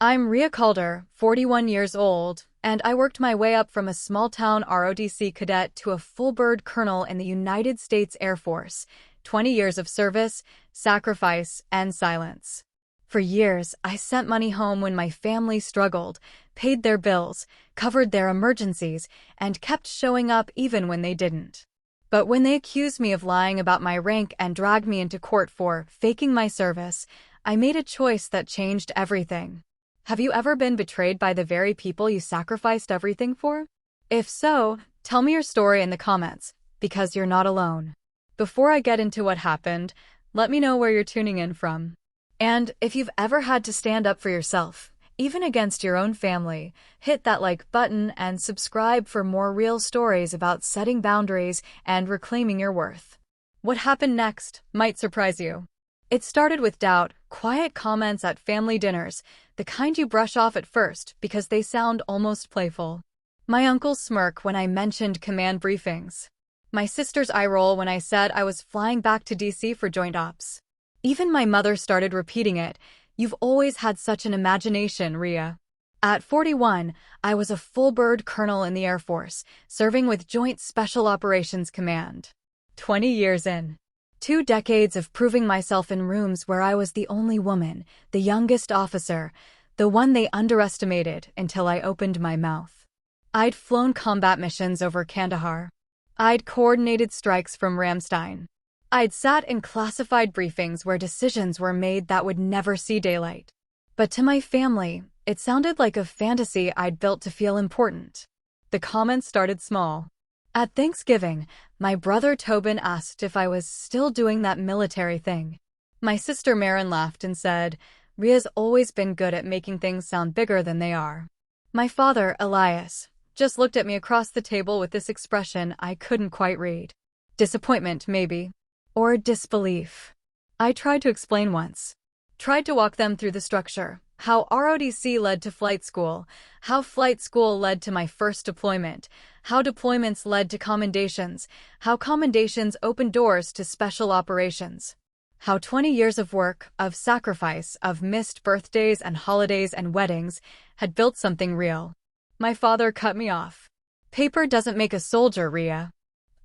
I'm Ria Calder, 41 years old, and I worked my way up from a small-town ROTC cadet to a full-bird colonel in the United States Air Force. 20 years of service, sacrifice, and silence. For years, I sent money home when my family struggled, paid their bills, covered their emergencies, and kept showing up even when they didn't. But when they accused me of lying about my rank and dragged me into court for faking my service, I made a choice that changed everything. Have you ever been betrayed by the very people you sacrificed everything for? If so, tell me your story in the comments, because you're not alone. Before I get into what happened, let me know where you're tuning in from. And if you've ever had to stand up for yourself, even against your own family, hit that like button and subscribe for more real stories about setting boundaries and reclaiming your worth. What happened next might surprise you. It started with doubt, quiet comments at family dinners, the kind you brush off at first because they sound almost playful. My uncle's smirk when I mentioned command briefings. My sister's eye roll when I said I was flying back to DC for joint ops. Even my mother started repeating it, "You've always had such an imagination, Ria." At 41, I was a full-bird colonel in the Air Force, serving with Joint Special Operations Command. 20 years in. 2 decades of proving myself in rooms where I was the only woman, the youngest officer, the one they underestimated until I opened my mouth. I'd flown combat missions over Kandahar. I'd coordinated strikes from Ramstein. I'd sat in classified briefings where decisions were made that would never see daylight. But to my family, it sounded like a fantasy I'd built to feel important. The comments started small. At Thanksgiving, my brother Tobin asked if I was still doing that military thing. My sister Marin laughed and said, "Ria's always been good at making things sound bigger than they are." My father, Elias, just looked at me across the table with this expression I couldn't quite read. Disappointment, maybe. Or disbelief. I tried to explain once. Tried to walk them through the structure. How ROTC led to flight school, how flight school led to my first deployment, how deployments led to commendations, how commendations opened doors to special operations. How 20 years of work, of sacrifice, of missed birthdays and holidays and weddings had built something real. My father cut me off. "Paper doesn't make a soldier, Ria."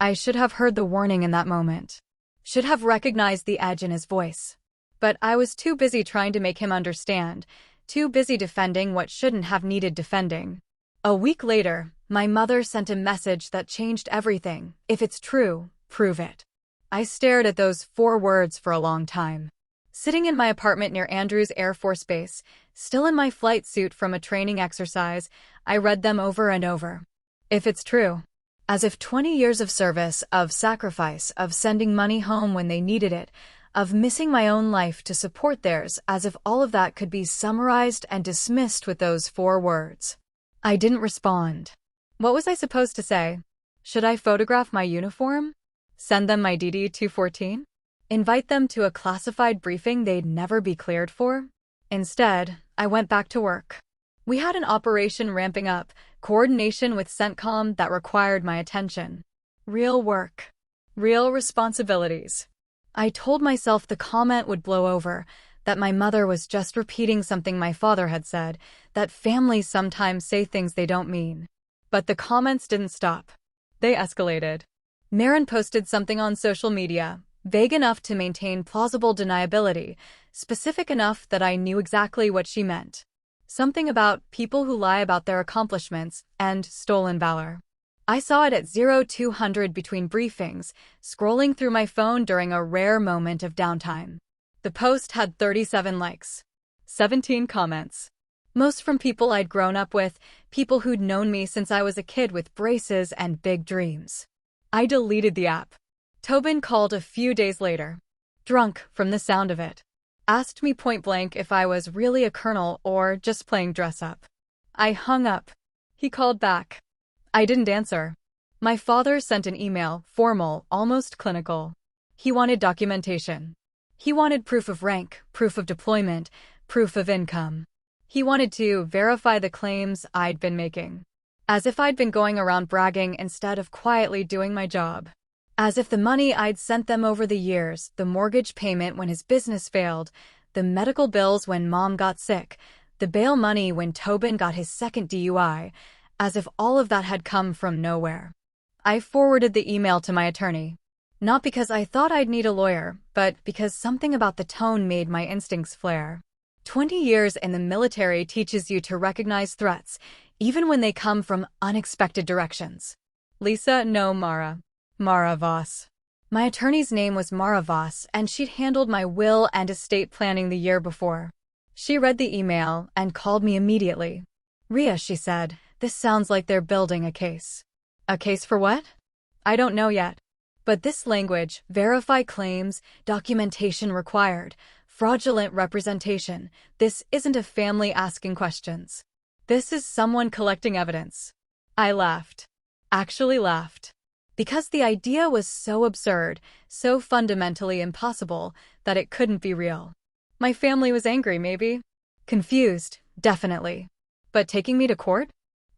I should have heard the warning in that moment. Should have recognized the edge in his voice. But I was too busy trying to make him understand, too busy defending what shouldn't have needed defending. A week later, my mother sent a message that changed everything. "If it's true, prove it." I stared at those 4 words for a long time. Sitting in my apartment near Andrews Air Force Base, still in my flight suit from a training exercise, I read them over and over. If it's true. As if 20 years of service, of sacrifice, of sending money home when they needed it, of missing my own life to support theirs, as if all of that could be summarized and dismissed with those 4 words. I didn't respond. What was I supposed to say? Should I photograph my uniform? Send them my DD-214? Invite them to a classified briefing they'd never be cleared for? Instead, I went back to work. We had an operation ramping up, coordination with CENTCOM that required my attention. Real work. Real responsibilities. I told myself the comment would blow over, that my mother was just repeating something my father had said, that families sometimes say things they don't mean. But the comments didn't stop. They escalated. Marin posted something on social media, vague enough to maintain plausible deniability, specific enough that I knew exactly what she meant. Something about people who lie about their accomplishments and stolen valor. I saw it at 0200 between briefings, scrolling through my phone during a rare moment of downtime. The post had 37 likes, 17 comments. Most from people I'd grown up with, people who'd known me since I was a kid with braces and big dreams. I deleted the app. Tobin called a few days later. Drunk from the sound of it. Asked me point blank if I was really a colonel or just playing dress up. I hung up. He called back. I didn't answer. My father sent an email, formal, almost clinical. He wanted documentation. He wanted proof of rank, proof of deployment, proof of income. He wanted to verify the claims I'd been making. As if I'd been going around bragging instead of quietly doing my job. As if the money I'd sent them over the years, the mortgage payment when his business failed, the medical bills when mom got sick, The bail money when Tobin got his second DUI, as if all of that had come from nowhere. I forwarded the email to my attorney. Not because I thought I'd need a lawyer, but because something about the tone made my instincts flare. 20 years in the military teaches you to recognize threats, even when they come from unexpected directions. Lisa, no, Mara. Mara Voss. My attorney's name was Mara Voss, and she'd handled my will and estate planning the year before. She read the email and called me immediately. Ria, she said, this sounds like they're building a case. A case for what? I don't know yet. But this language, verify claims, documentation required, fraudulent representation, this isn't a family asking questions. This is someone collecting evidence. I laughed. Actually laughed. Because the idea was so absurd, so fundamentally impossible, that it couldn't be real. My family was angry, maybe. Confused, definitely. But taking me to court?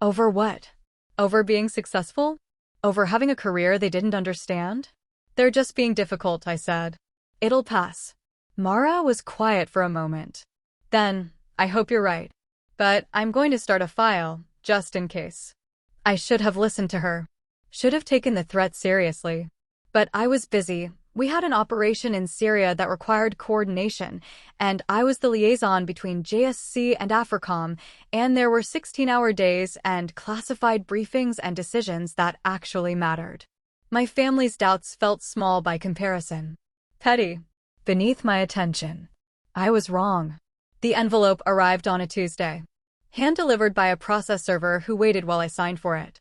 Over what? Over being successful? Over having a career they didn't understand? They're just being difficult, I said. It'll pass. Mara was quiet for a moment. Then, I hope you're right. But I'm going to start a file, just in case. I should have listened to her. Should have taken the threat seriously. But I was busy. We had an operation in Syria that required coordination, and I was the liaison between JSC and AFRICOM, and there were 16-hour days and classified briefings and decisions that actually mattered. My family's doubts felt small by comparison. Petty. Beneath my attention. I was wrong. The envelope arrived on a Tuesday. Hand-delivered by a process server who waited while I signed for it.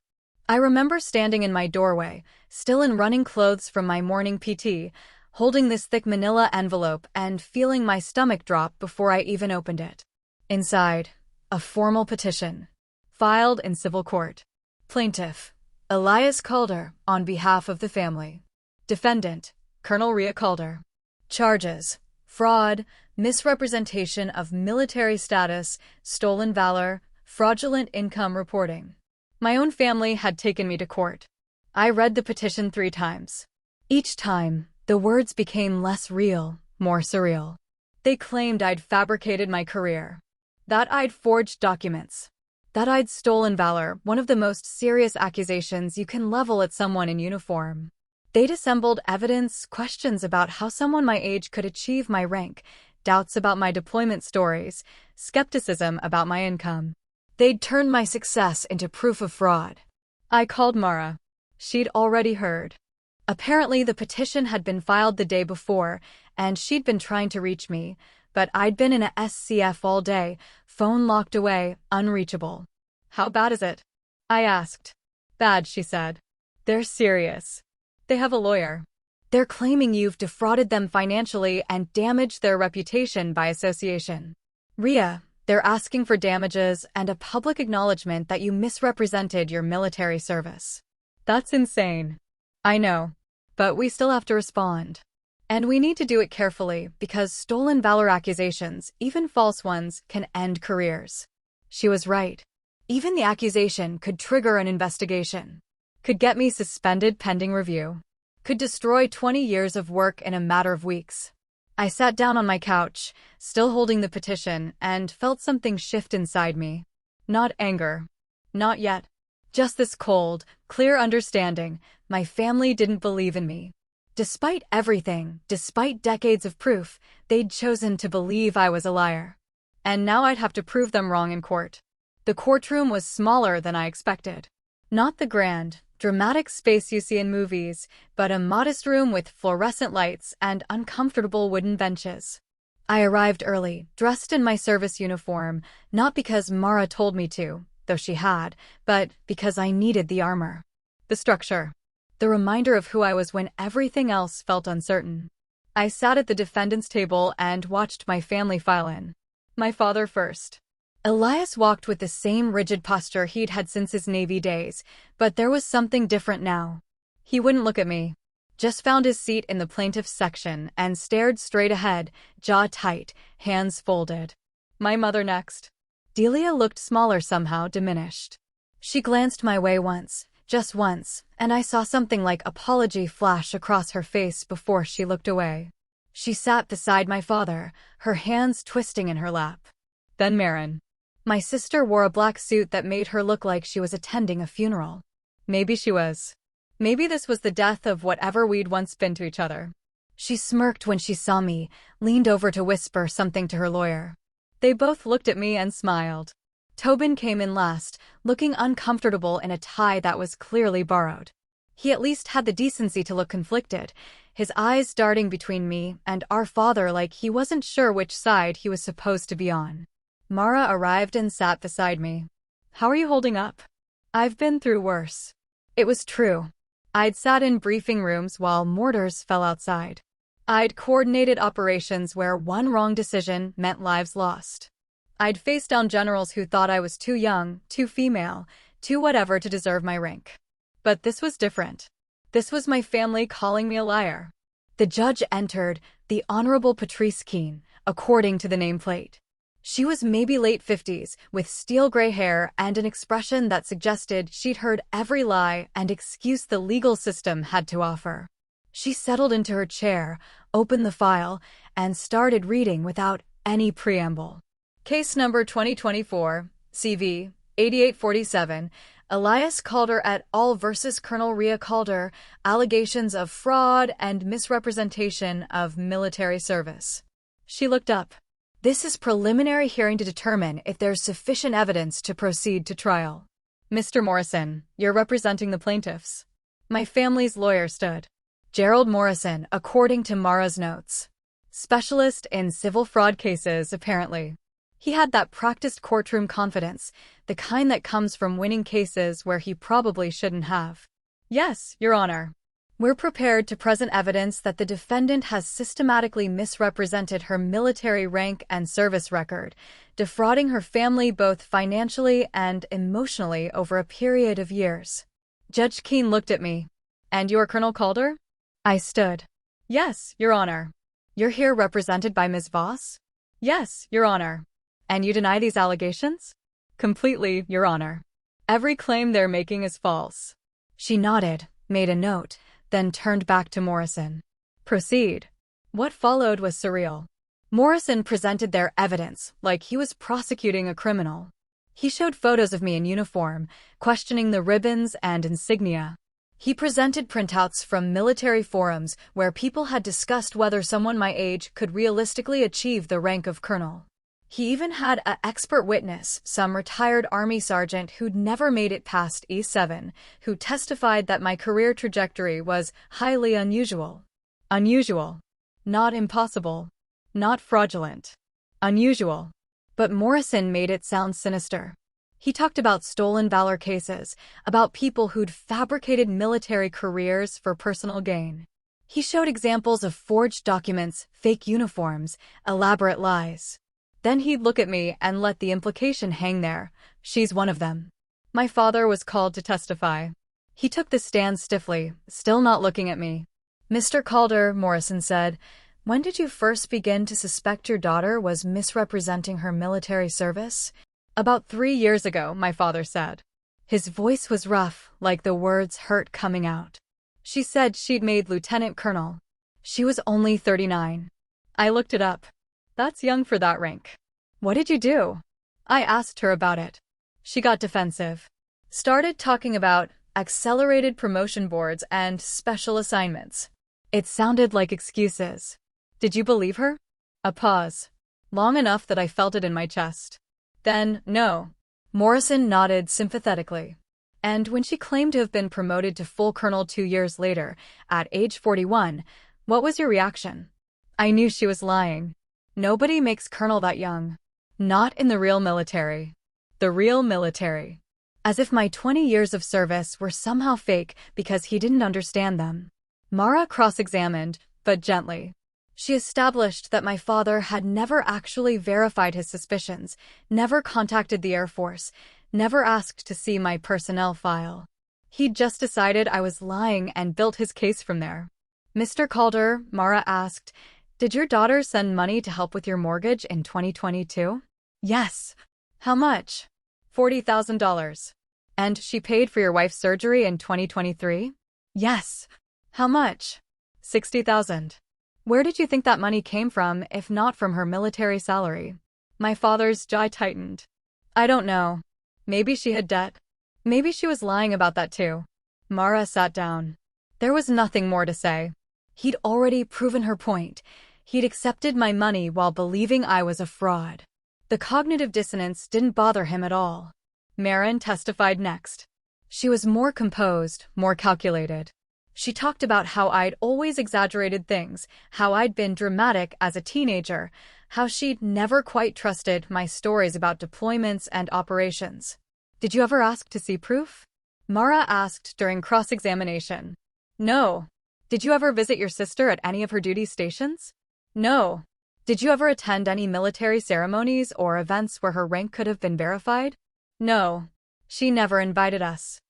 I remember standing in my doorway, still in running clothes from my morning PT, holding this thick manila envelope and feeling my stomach drop before I even opened it. Inside, a formal petition. Filed in civil court. Plaintiff, Elias Calder, on behalf of the family. Defendant, Colonel Ria Calder. Charges: fraud, misrepresentation of military status, stolen valor, fraudulent income reporting. My own family had taken me to court. I read the petition 3 times. Each time, the words became less real, more surreal. They claimed I'd fabricated my career. That I'd forged documents. That I'd stolen valor, one of the most serious accusations you can level at someone in uniform. They'd assembled evidence, questions about how someone my age could achieve my rank, doubts about my deployment stories, skepticism about my income. They'd turned my success into proof of fraud. I called Mara. She'd already heard. Apparently, the petition had been filed the day before, and she'd been trying to reach me, but I'd been in a SCF all day, phone locked away, unreachable. How bad is it? I asked. Bad, she said. They're serious. They have a lawyer. They're claiming you've defrauded them financially and damaged their reputation by association. Ria, they're asking for damages and a public acknowledgement that you misrepresented your military service. That's insane. I know. But we still have to respond. And we need to do it carefully because stolen valor accusations, even false ones, can end careers. She was right. Even the accusation could trigger an investigation. Could get me suspended pending review. Could destroy 20 years of work in a matter of weeks. I sat down on my couch, still holding the petition, and felt something shift inside me. Not anger. Not yet. Just this cold, clear understanding. My family didn't believe in me. Despite everything, despite decades of proof, they'd chosen to believe I was a liar. And now I'd have to prove them wrong in court. The courtroom was smaller than I expected. Not the grand, dramatic space you see in movies, but a modest room with fluorescent lights and uncomfortable wooden benches. I arrived early, dressed in my service uniform, not because Mara told me to, though she had, but because I needed the armor. The structure. The reminder of who I was when everything else felt uncertain. I sat at the defendant's table and watched my family file in. My father first. Elias walked with the same rigid posture he'd had since his Navy days, but there was something different now. He wouldn't look at me. Just found his seat in the plaintiff's section and stared straight ahead, jaw tight, hands folded. My mother next. Delia looked smaller somehow, diminished. She glanced my way once, just once, and I saw something like apology flash across her face before she looked away. She sat beside my father, her hands twisting in her lap. Then Marin. My sister wore a black suit that made her look like she was attending a funeral. Maybe she was. Maybe this was the death of whatever we'd once been to each other. She smirked when she saw me, leaned over to whisper something to her lawyer. They both looked at me and smiled. Tobin came in last, looking uncomfortable in a tie that was clearly borrowed. He at least had the decency to look conflicted, his eyes darting between me and our father like he wasn't sure which side he was supposed to be on. Mara arrived and sat beside me. "How are you holding up?" "I've been through worse." It was true. I'd sat in briefing rooms while mortars fell outside. I'd coordinated operations where one wrong decision meant lives lost. I'd faced down generals who thought I was too young, too female, too whatever to deserve my rank. But this was different. This was my family calling me a liar. The judge entered, the Honorable Patrice Keene, according to the nameplate. She was maybe late 50s, with steel gray hair and an expression that suggested she'd heard every lie and excuse the legal system had to offer. She settled into her chair, opened the file, and started reading without any preamble. Case number 2024, CV 8847, Elias Calder et al. Versus Colonel Ria Calder, allegations of fraud and misrepresentation of military service. She looked up. "This is preliminary hearing to determine if there's sufficient evidence to proceed to trial." "Mr. Morrison, you're representing the plaintiffs." My family's lawyer stood. Gerald Morrison, according to Mara's notes. Specialist in civil fraud cases, apparently. He had that practiced courtroom confidence, the kind that comes from winning cases where he probably shouldn't have. "Yes, Your Honor. We're prepared to present evidence that the defendant has systematically misrepresented her military rank and service record, defrauding her family both financially and emotionally over a period of years." Judge Keene looked at me. "And you're Colonel Calder?" I stood. "Yes, Your Honor." "You're here represented by Ms. Voss?" "Yes, Your Honor." "And you deny these allegations?" "Completely, Your Honor. Every claim they're making is false." She nodded, made a note, then turned back to Morrison. "Proceed." What followed was surreal. Morrison presented their evidence like he was prosecuting a criminal. He showed photos of me in uniform, questioning the ribbons and insignia. He presented printouts from military forums where people had discussed whether someone my age could realistically achieve the rank of colonel. He even had an expert witness, some retired Army sergeant who'd never made it past E7, who testified that my career trajectory was highly unusual. Unusual. Not impossible. Not fraudulent. Unusual. But Morrison made it sound sinister. He talked about stolen valor cases, about people who'd fabricated military careers for personal gain. He showed examples of forged documents, fake uniforms, elaborate lies. Then he'd look at me and let the implication hang there. "She's one of them." My father was called to testify. He took the stand stiffly, still not looking at me. "Mr. Calder," Morrison said, "when did you first begin to suspect your daughter was misrepresenting her military service?" "About 3 years ago," my father said. His voice was rough, like the words hurt coming out. "She said she'd made lieutenant colonel. She was only 39. I looked it up. That's young for that rank." "What did you do?" I asked her about it. She got defensive. Started talking about accelerated promotion boards and special assignments. It sounded like excuses. "Did you believe her?" A pause. Long enough that I felt it in my chest. Then, "No." Morrison nodded sympathetically. "And when she claimed to have been promoted to full colonel 2 years later, at age 41, what was your reaction?" I knew she was lying. Nobody makes colonel that young. Not in the real military. The real military. As if my 20 years of service were somehow fake because he didn't understand them. Mara cross-examined, but gently. She established that my father had never actually verified his suspicions, never contacted the Air Force, never asked to see my personnel file. He'd just decided I was lying and built his case from there. "Mr. Calder," Mara asked, "did your daughter send money to help with your mortgage in 2022? "Yes." "How much?" $40,000. "And she paid for your wife's surgery in 2023? "Yes." "How much?" $60,000. "Where did you think that money came from, if not from her military salary?" My father's jaw tightened. I don't know. Maybe she had debt. Maybe she was lying about that too. Mara sat down. There was nothing more to say. He'd already proven her point. He'd accepted my money while believing I was a fraud. The cognitive dissonance didn't bother him at all. Maren testified next. She was more composed, more calculated. She talked about how I'd always exaggerated things, how I'd been dramatic as a teenager, how she'd never quite trusted my stories about deployments and operations. Did you ever ask to see proof? Mara asked during cross-examination. No. Did you ever visit your sister at any of her duty stations? No. Did you ever attend any military ceremonies or events where her rank could have been verified? No. She never invited us.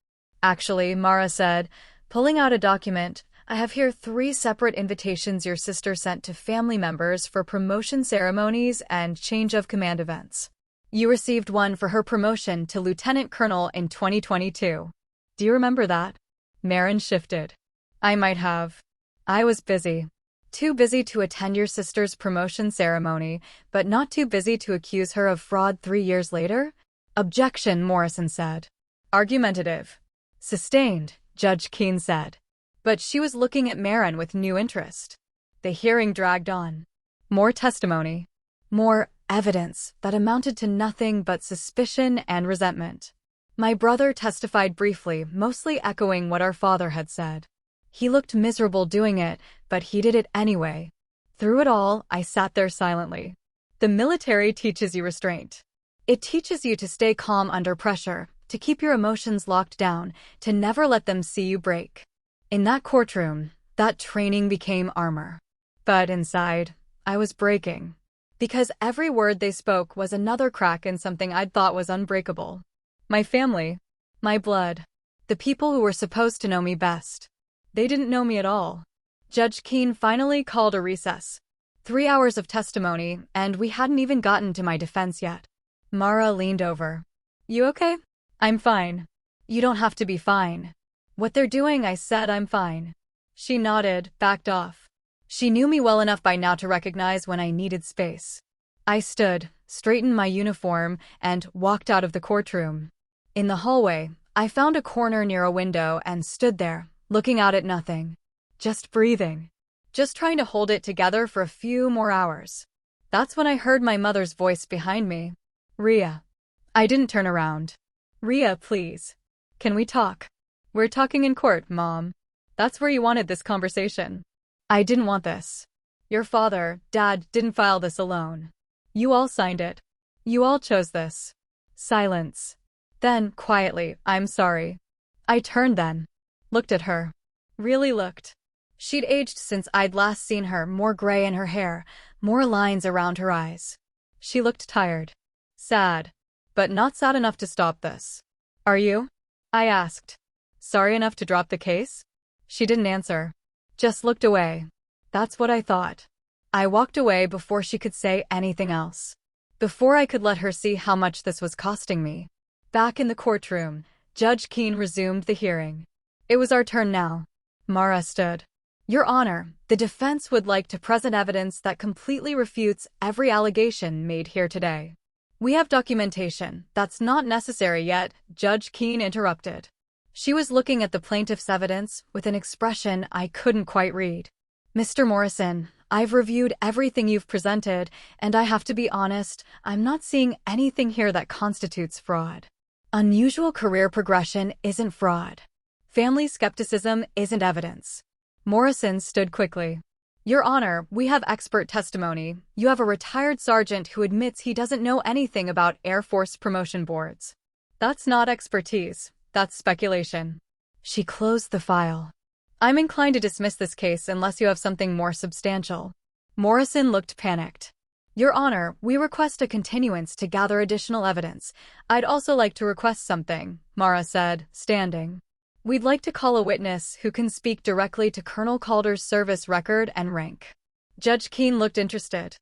Actually, Mara said, pulling out a document, I have here 3 separate invitations your sister sent to family members for promotion ceremonies and change of command events. You received one for her promotion to lieutenant colonel in 2022. Do you remember that? Maren shifted. I might have. I was busy. Too busy to attend your sister's promotion ceremony, but not too busy to accuse her of fraud 3 years later? Objection, Morrison said. Argumentative. Sustained, Judge Keene said. But she was looking at Maren with new interest. The hearing dragged on. More testimony. More evidence that amounted to nothing but suspicion and resentment. My brother testified briefly, mostly echoing what our father had said. He looked miserable doing it, but he did it anyway. Through it all, I sat there silently. The military teaches you restraint. It teaches you to stay calm under pressure, to keep your emotions locked down, to never let them see you break. In that courtroom, that training became armor. But inside, I was breaking. Because every word they spoke was another crack in something I'd thought was unbreakable. My family. My blood. The people who were supposed to know me best. They didn't know me at all. Judge Keene finally called a recess. 3 hours of testimony, and we hadn't even gotten to my defense yet. Mara leaned over. You okay? I'm fine. You don't have to be fine. What they're doing, I said I'm fine. She nodded, backed off. She knew me well enough by now to recognize when I needed space. I stood, straightened my uniform, and walked out of the courtroom. In the hallway, I found a corner near a window and stood there, looking out at nothing. Just breathing. Just trying to hold it together for a few more hours. That's when I heard my mother's voice behind me. Ria. I didn't turn around. Ria, please. Can we talk? We're talking in court, Mom. That's where you wanted this conversation. I didn't want this. Your father, Dad, didn't file this alone. You all signed it. You all chose this. Silence. Then, quietly, I'm sorry. I turned then. Looked at her. Really looked. She'd aged since I'd last seen her, more gray in her hair, more lines around her eyes. She looked tired. Sad. But not sad enough to stop this. Are you? I asked. Sorry enough to drop the case? She didn't answer. Just looked away. That's what I thought. I walked away before she could say anything else. Before I could let her see how much this was costing me. Back in the courtroom, Judge Keene resumed the hearing. It was our turn now. Mara stood. Your Honor, the defense would like to present evidence that completely refutes every allegation made here today. We have documentation. That's not necessary yet, Judge Keene interrupted. She was looking at the plaintiff's evidence with an expression I couldn't quite read. Mr. Morrison, I've reviewed everything you've presented, and I have to be honest, I'm not seeing anything here that constitutes fraud. Unusual career progression isn't fraud. Family skepticism isn't evidence. Morrison stood quickly. Your Honor, we have expert testimony. You have a retired sergeant who admits he doesn't know anything about Air Force promotion boards. That's not expertise. That's speculation. She closed the file. I'm inclined to dismiss this case unless you have something more substantial. Morrison looked panicked. Your Honor, we request a continuance to gather additional evidence. I'd also like to request something, Mara said, standing. We'd like to call a witness who can speak directly to Colonel Calder's service record and rank. Judge Keene looked interested.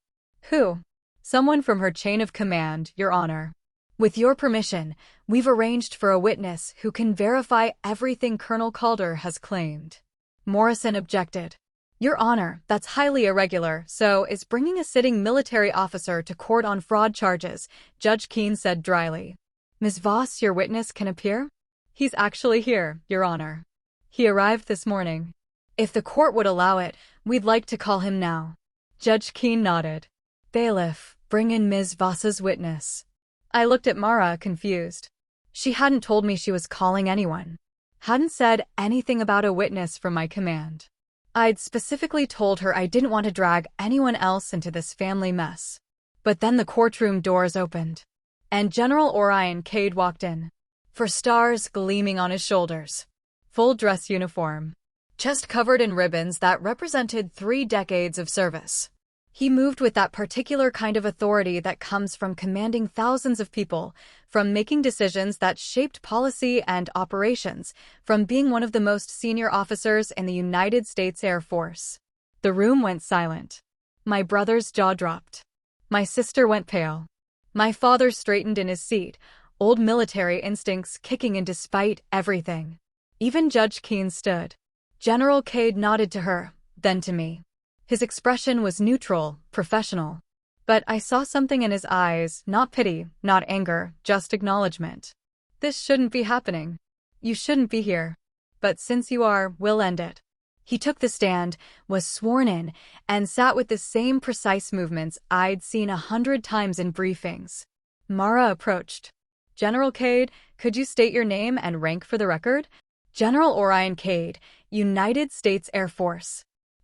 Who? Someone from her chain of command, Your Honor. With your permission, we've arranged for a witness who can verify everything Colonel Calder has claimed. Morrison objected. Your Honor, that's highly irregular, so is bringing a sitting military officer to court on fraud charges, Judge Keene said dryly. Ms. Voss, your witness can appear? He's actually here, Your Honor. He arrived this morning. If the court would allow it, we'd like to call him now. Judge Keene nodded. Bailiff, bring in Ms. Voss's witness. I looked at Mara, confused. She hadn't told me she was calling anyone. Hadn't said anything about a witness from my command. I'd specifically told her I didn't want to drag anyone else into this family mess. But then the courtroom doors opened, and General Orion Cade walked in. 4 stars gleaming on his shoulders. Full dress uniform. Chest covered in ribbons that represented 3 decades of service. He moved with that particular kind of authority that comes from commanding thousands of people, from making decisions that shaped policy and operations, from being one of the most senior officers in the United States Air Force. The room went silent. My brother's jaw dropped. My sister went pale. My father straightened in his seat, old military instincts kicking in despite everything. Even Judge Keene stood. General Cade nodded to her, then to me. His expression was neutral, professional. But I saw something in his eyes, not pity, not anger, just acknowledgement. This shouldn't be happening. You shouldn't be here. But since you are, we'll end it. He took the stand, was sworn in, and sat with the same precise movements I'd seen 100 times in briefings. Mara approached. General Cade, could you state your name and rank for the record? General Orion Cade, United States Air Force.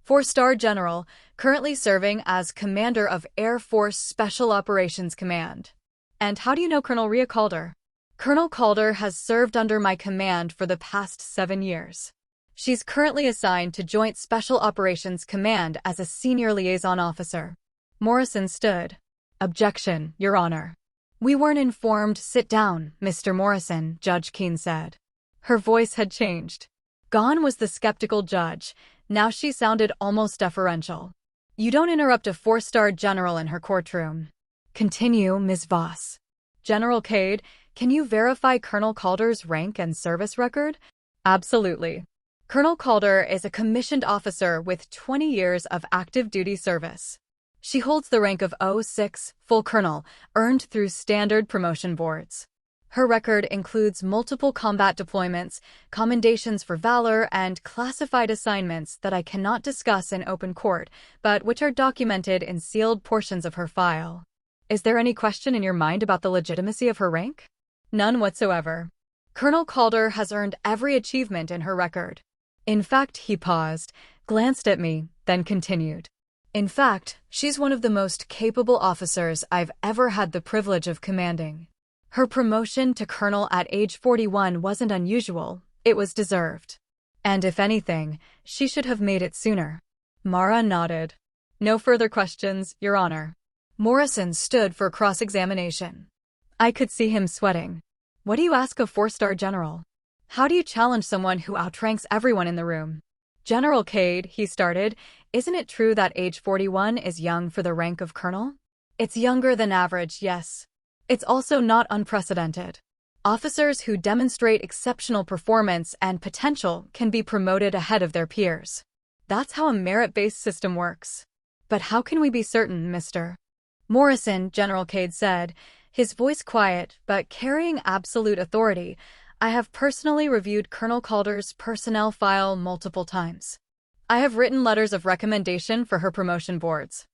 4-star general, currently serving as commander of Air Force Special Operations Command. And how do you know Colonel Rhea Calder? Colonel Calder has served under my command for the past 7 years. She's currently assigned to Joint Special Operations Command as a senior liaison officer. Morrison stood. Objection, Your Honor. We weren't informed. Sit down, Mr. Morrison, Judge Keene said. Her voice had changed. Gone was the skeptical judge. Now she sounded almost deferential. You don't interrupt a 4-star general in her courtroom. Continue, Ms. Voss. General Cade, can you verify Colonel Calder's rank and service record? Absolutely. Colonel Calder is a commissioned officer with 20 years of active duty service. She holds the rank of 06, full colonel, earned through standard promotion boards. Her record includes multiple combat deployments, commendations for valor, and classified assignments that I cannot discuss in open court, but which are documented in sealed portions of her file. Is there any question in your mind about the legitimacy of her rank? None whatsoever. Colonel Calder has earned every achievement in her record. In fact, he paused, glanced at me, then continued. In fact, she's one of the most capable officers I've ever had the privilege of commanding. Her promotion to colonel at age 41 wasn't unusual, it was deserved. And if anything, she should have made it sooner. Mara nodded. No further questions, Your Honor. Morrison stood for cross-examination. I could see him sweating. What do you ask a 4-star general? How do you challenge someone who outranks everyone in the room? General Cade, he started, isn't it true that age 41 is young for the rank of colonel? It's younger than average, yes. It's also not unprecedented. Officers who demonstrate exceptional performance and potential can be promoted ahead of their peers. That's how a merit-based system works. But how can we be certain, Mr. Morrison, General Cade said, his voice quiet but carrying absolute authority. I have personally reviewed Colonel Calder's personnel file multiple times. I have written letters of recommendation for her promotion boards.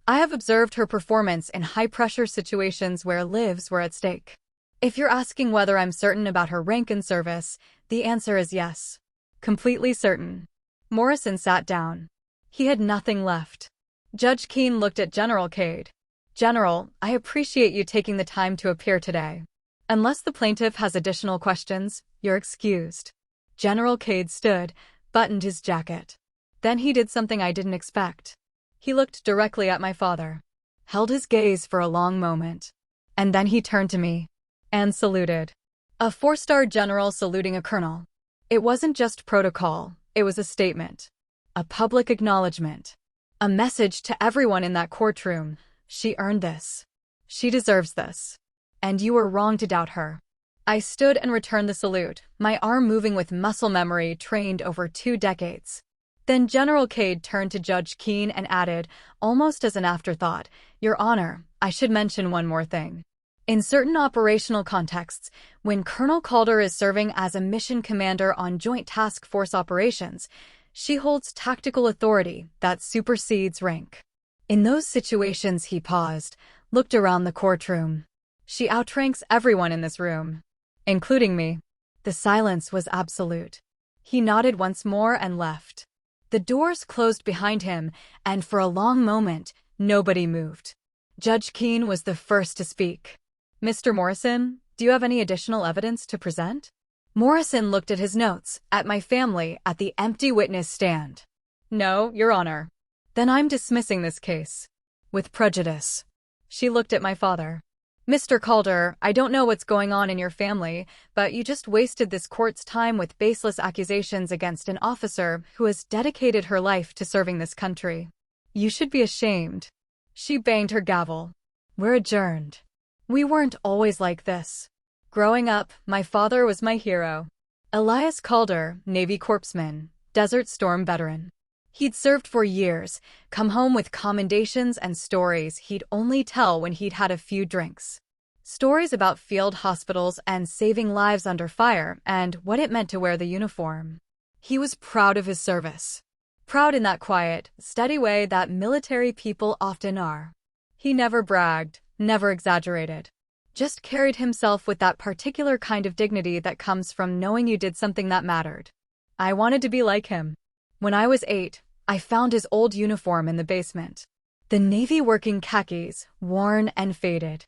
I have observed her performance in high-pressure situations where lives were at stake. If you're asking whether I'm certain about her rank and service, the answer is yes. Completely certain. Morrison sat down. He had nothing left. Judge Keene looked at General Cade. General, I appreciate you taking the time to appear today. Unless the plaintiff has additional questions, you're excused. General Cade stood, buttoned his jacket. Then he did something I didn't expect. He looked directly at my father, held his gaze for a long moment, and then he turned to me and saluted. A 4-star general saluting a colonel. It wasn't just protocol, it was a statement, a public acknowledgement, a message to everyone in that courtroom. She earned this. She deserves this. And you were wrong to doubt her. I stood and returned the salute, my arm moving with muscle memory trained over 2 decades. Then General Cade turned to Judge Keene and added, almost as an afterthought, "Your Honor, I should mention one more thing. In certain operational contexts, when Colonel Calder is serving as a mission commander on Joint Task Force operations, she holds tactical authority that supersedes rank. In those situations," he paused, looked around the courtroom. "She outranks everyone in this room, including me." The silence was absolute. He nodded once more and left. The doors closed behind him, and for a long moment, nobody moved. Judge Keene was the first to speak. "Mr. Morrison, do you have any additional evidence to present?" Morrison looked at his notes, at my family, at the empty witness stand. "No, Your Honor." "Then I'm dismissing this case. With prejudice." She looked at my father. "Mr. Calder, I don't know what's going on in your family, but you just wasted this court's time with baseless accusations against an officer who has dedicated her life to serving this country. You should be ashamed." She banged her gavel. "We're adjourned." We weren't always like this. Growing up, my father was my hero. Elias Calder, Navy corpsman, Desert Storm veteran. He'd served for years, come home with commendations and stories he'd only tell when he'd had a few drinks. Stories about field hospitals and saving lives under fire and what it meant to wear the uniform. He was proud of his service. Proud in that quiet, steady way that military people often are. He never bragged, never exaggerated. Just carried himself with that particular kind of dignity that comes from knowing you did something that mattered. I wanted to be like him. When I was 8, I found his old uniform in the basement. The Navy working khakis, worn and faded.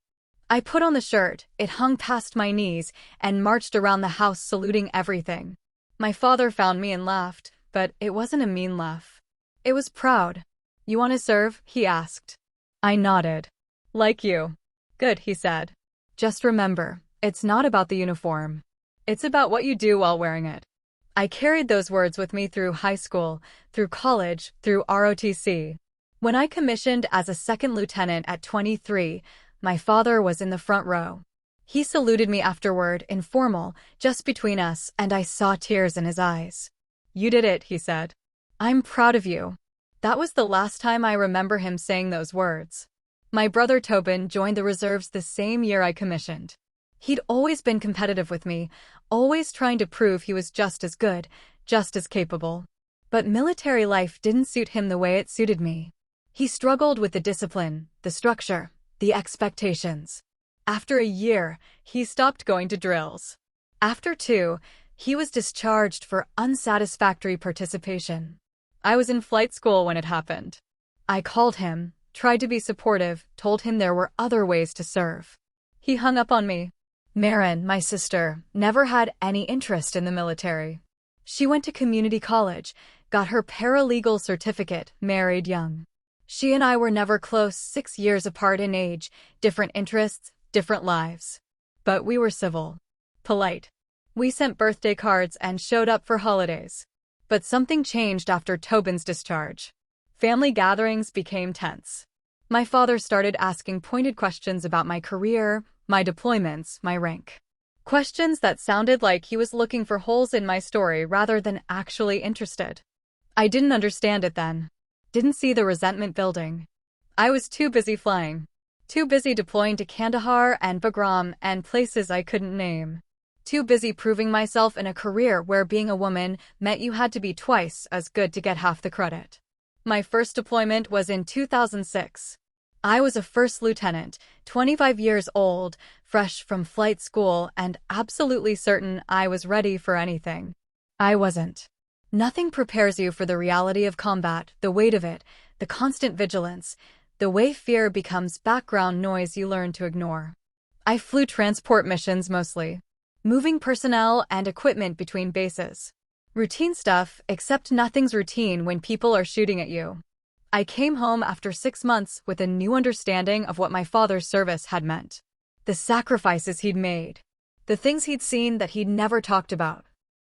I put on the shirt, it hung past my knees, and marched around the house saluting everything. My father found me and laughed, but it wasn't a mean laugh. It was proud. "You want to serve?" he asked. I nodded. "Like you." "Good," he said. "Just remember, it's not about the uniform. It's about what you do while wearing it." I carried those words with me through high school, through college, through ROTC. When I commissioned as a second lieutenant at 23, my father was in the front row. He saluted me afterward, informal, just between us, and I saw tears in his eyes. "You did it," he said. "I'm proud of you." That was the last time I remember him saying those words. My brother Tobin joined the reserves the same year I commissioned. He'd always been competitive with me, always trying to prove he was just as good, just as capable. But military life didn't suit him the way it suited me. He struggled with the discipline, the structure, the expectations. After a year, he stopped going to drills. After 2, he was discharged for unsatisfactory participation. I was in flight school when it happened. I called him, tried to be supportive, told him there were other ways to serve. He hung up on me. Marin, my sister, never had any interest in the military. She went to community college, got her paralegal certificate, married young. She and I were never close, 6 years apart in age, different interests, different lives. But we were civil. Polite. We sent birthday cards and showed up for holidays. But something changed after Tobin's discharge. Family gatherings became tense. My father started asking pointed questions about my career, my deployments, my rank. Questions that sounded like he was looking for holes in my story rather than actually interested. I didn't understand it then. Didn't see the resentment building. I was too busy flying. Too busy deploying to Kandahar and Bagram and places I couldn't name. Too busy proving myself in a career where being a woman meant you had to be twice as good to get half the credit. My first deployment was in 2006. I was a first lieutenant, 25 years old, fresh from flight school, and absolutely certain I was ready for anything. I wasn't. Nothing prepares you for the reality of combat, the weight of it, the constant vigilance, the way fear becomes background noise you learn to ignore. I flew transport missions mostly, moving personnel and equipment between bases. Routine stuff, except nothing's routine when people are shooting at you. I came home after 6 months with a new understanding of what my father's service had meant. The sacrifices he'd made. The things he'd seen that he'd never talked about.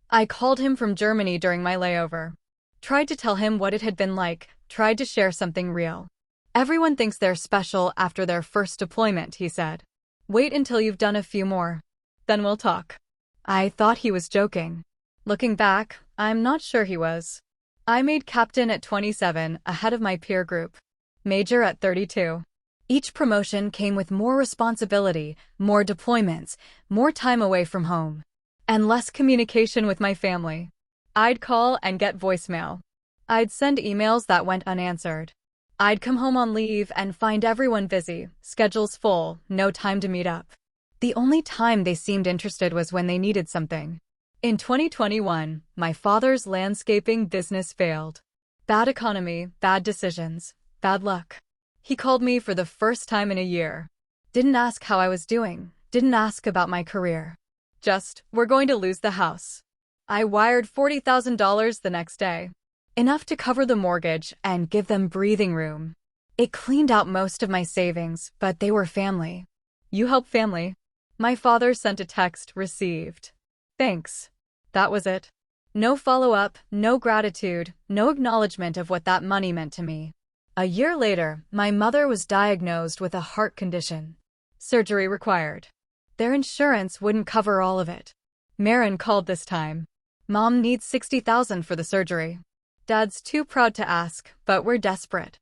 I called him from Germany during my layover. Tried to tell him what it had been like, tried to share something real. "Everyone thinks they're special after their first deployment," he said. "Wait until you've done a few more. Then we'll talk." I thought he was joking. Looking back, I'm not sure he was. I made captain at 27, ahead of my peer group. Major at 32. Each promotion came with more responsibility, more deployments, more time away from home, and less communication with my family. I'd call and get voicemail. I'd send emails that went unanswered. I'd come home on leave and find everyone busy, schedules full, no time to meet up. The only time they seemed interested was when they needed something. In 2021, my father's landscaping business failed. Bad economy, bad decisions, bad luck. He called me for the first time in a year. Didn't ask how I was doing, didn't ask about my career. Just, we're going to lose the house. I wired $40,000 the next day. Enough to cover the mortgage and give them breathing room. It cleaned out most of my savings, but they were family. You help family. My father sent a text, received. Thanks. That was it. No follow-up, no gratitude, no acknowledgement of what that money meant to me. A year later, my mother was diagnosed with a heart condition. Surgery required. Their insurance wouldn't cover all of it. Marin called this time. Mom needs $60,000 for the surgery. Dad's too proud to ask, but we're desperate.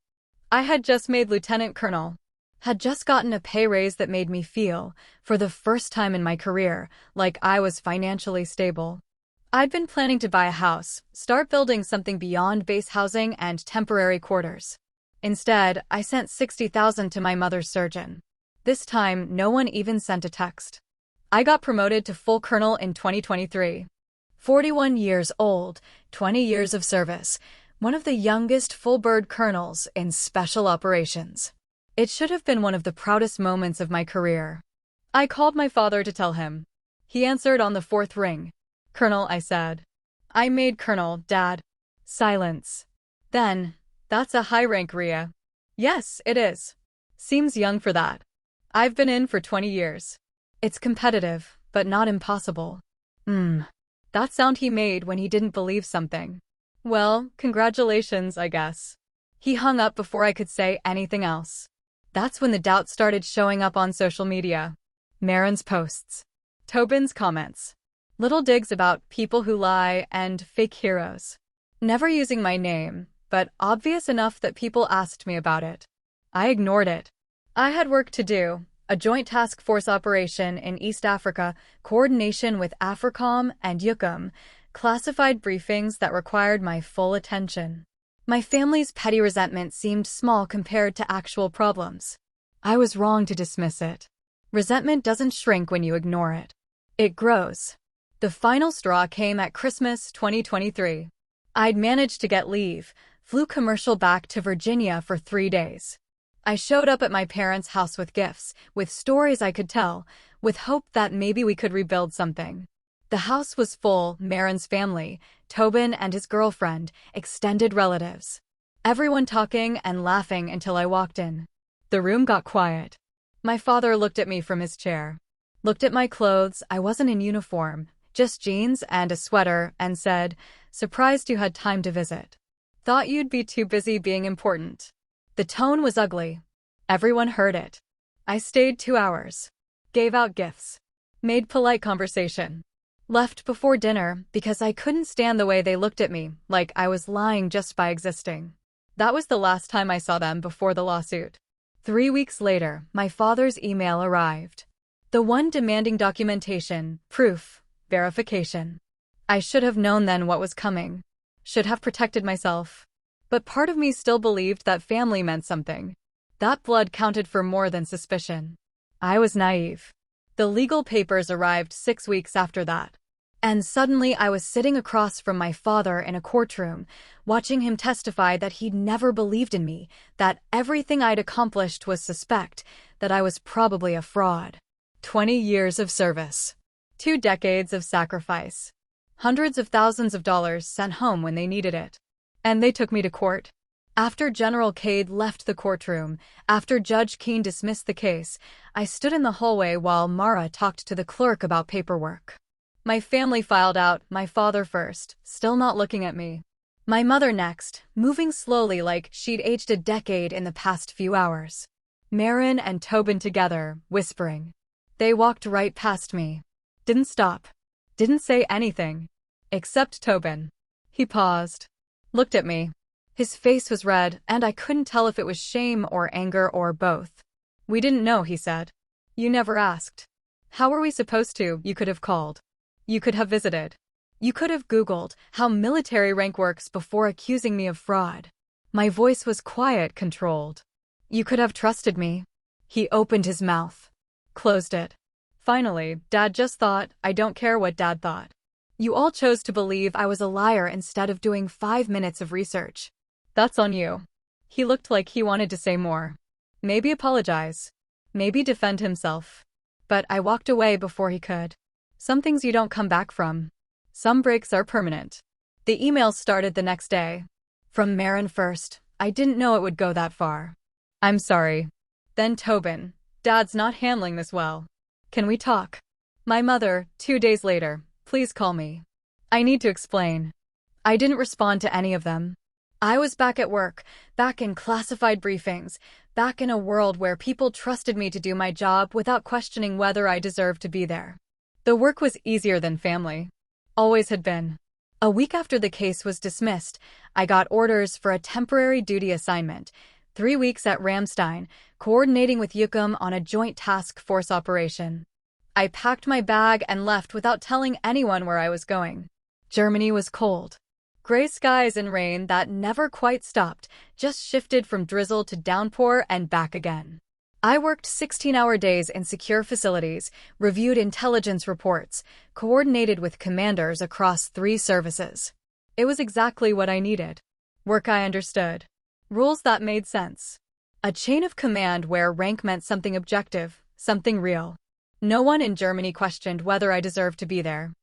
I had just made lieutenant colonel. Had just gotten a pay raise that made me feel, for the first time in my career, like I was financially stable. I'd been planning to buy a house, start building something beyond base housing and temporary quarters. Instead, I sent $60,000 to my mother's surgeon. This time, no one even sent a text. I got promoted to full colonel in 2023. 41 years old, 20 years of service, one of the youngest full-bird colonels in special operations. It should have been one of the proudest moments of my career. I called my father to tell him. He answered on the fourth ring. Colonel, I said. I made colonel, Dad. Silence. Then, that's a high rank, Ria. Yes, it is. Seems young for that. I've been in for 20 years. It's competitive, but not impossible. That sound he made when he didn't believe something. Well, congratulations, I guess. He hung up before I could say anything else. That's when the doubt started showing up on social media. Marin's posts. Tobin's comments. Little digs about people who lie and fake heroes. Never using my name, but obvious enough that people asked me about it. I ignored it. I had work to do, a joint task force operation in East Africa, coordination with AFRICOM and EUCOM, classified briefings that required my full attention. My family's petty resentment seemed small compared to actual problems. I was wrong to dismiss it. Resentment doesn't shrink when you ignore it. It grows. The final straw came at Christmas 2023. I'd managed to get leave, flew commercial back to Virginia for 3 days. I showed up at my parents' house with gifts, with stories I could tell, with hope that maybe we could rebuild something. The house was full, Marin's family, Tobin and his girlfriend, extended relatives. Everyone talking and laughing until I walked in. The room got quiet. My father looked at me from his chair. Looked at my clothes, I wasn't in uniform, just jeans and a sweater, and said, "Surprised you had time to visit. Thought you'd be too busy being important." The tone was ugly. Everyone heard it. I stayed 2 hours. Gave out gifts. Made polite conversation. Left before dinner because I couldn't stand the way they looked at me, like I was lying just by existing. That was the last time I saw them before the lawsuit. 3 weeks later, my father's email arrived. The one demanding documentation, proof, verification. I should have known then what was coming. Should have protected myself. But part of me still believed that family meant something. That blood counted for more than suspicion. I was naive. The legal papers arrived 6 weeks after that. And suddenly I was sitting across from my father in a courtroom, watching him testify that he'd never believed in me, that everything I'd accomplished was suspect, that I was probably a fraud. 20 years of service. 2 decades of sacrifice. Hundreds of thousands of dollars sent home when they needed it. And they took me to court. After General Cade left the courtroom, after Judge Keene dismissed the case, I stood in the hallway while Mara talked to the clerk about paperwork. My family filed out, my father first, still not looking at me. My mother next, moving slowly like she'd aged a decade in the past few hours. Marin and Tobin together, whispering. They walked right past me. Didn't stop. Didn't say anything. Except Tobin. He paused. looked at me. His face was red, and I couldn't tell if it was shame or anger or both. "We didn't know," he said. "You never asked. How were we supposed to? You could have called. You could have visited. You could have Googled how military rank works before accusing me of fraud." My voice was quiet, controlled. "You could have trusted me." He opened his mouth, closed it. Finally, Dad just thought, I don't care what Dad thought. "You all chose to believe I was a liar instead of doing 5 minutes of research. That's on you." He looked like he wanted to say more. Maybe apologize. Maybe defend himself. But I walked away before he could. Some things you don't come back from. Some breaks are permanent. The emails started the next day. From Marin first. I didn't know it would go that far. "I'm sorry." Then Tobin. "Dad's not handling this well. Can we talk?" My mother, 2 days later. "Please call me. I need to explain." I didn't respond to any of them. I was back at work, back in classified briefings, back in a world where people trusted me to do my job without questioning whether I deserved to be there. The work was easier than family. Always had been. A week after the case was dismissed, I got orders for a temporary duty assignment, 3 weeks at Ramstein, coordinating with Yukum on a joint task force operation. I packed my bag and left without telling anyone where I was going. Germany was cold. Gray skies and rain that never quite stopped, just shifted from drizzle to downpour and back again. I worked 16-hour days in secure facilities, reviewed intelligence reports, coordinated with commanders across 3 services. It was exactly what I needed. Work I understood. Rules that made sense. A chain of command where rank meant something objective, something real. No one in Germany questioned whether I deserved to be there.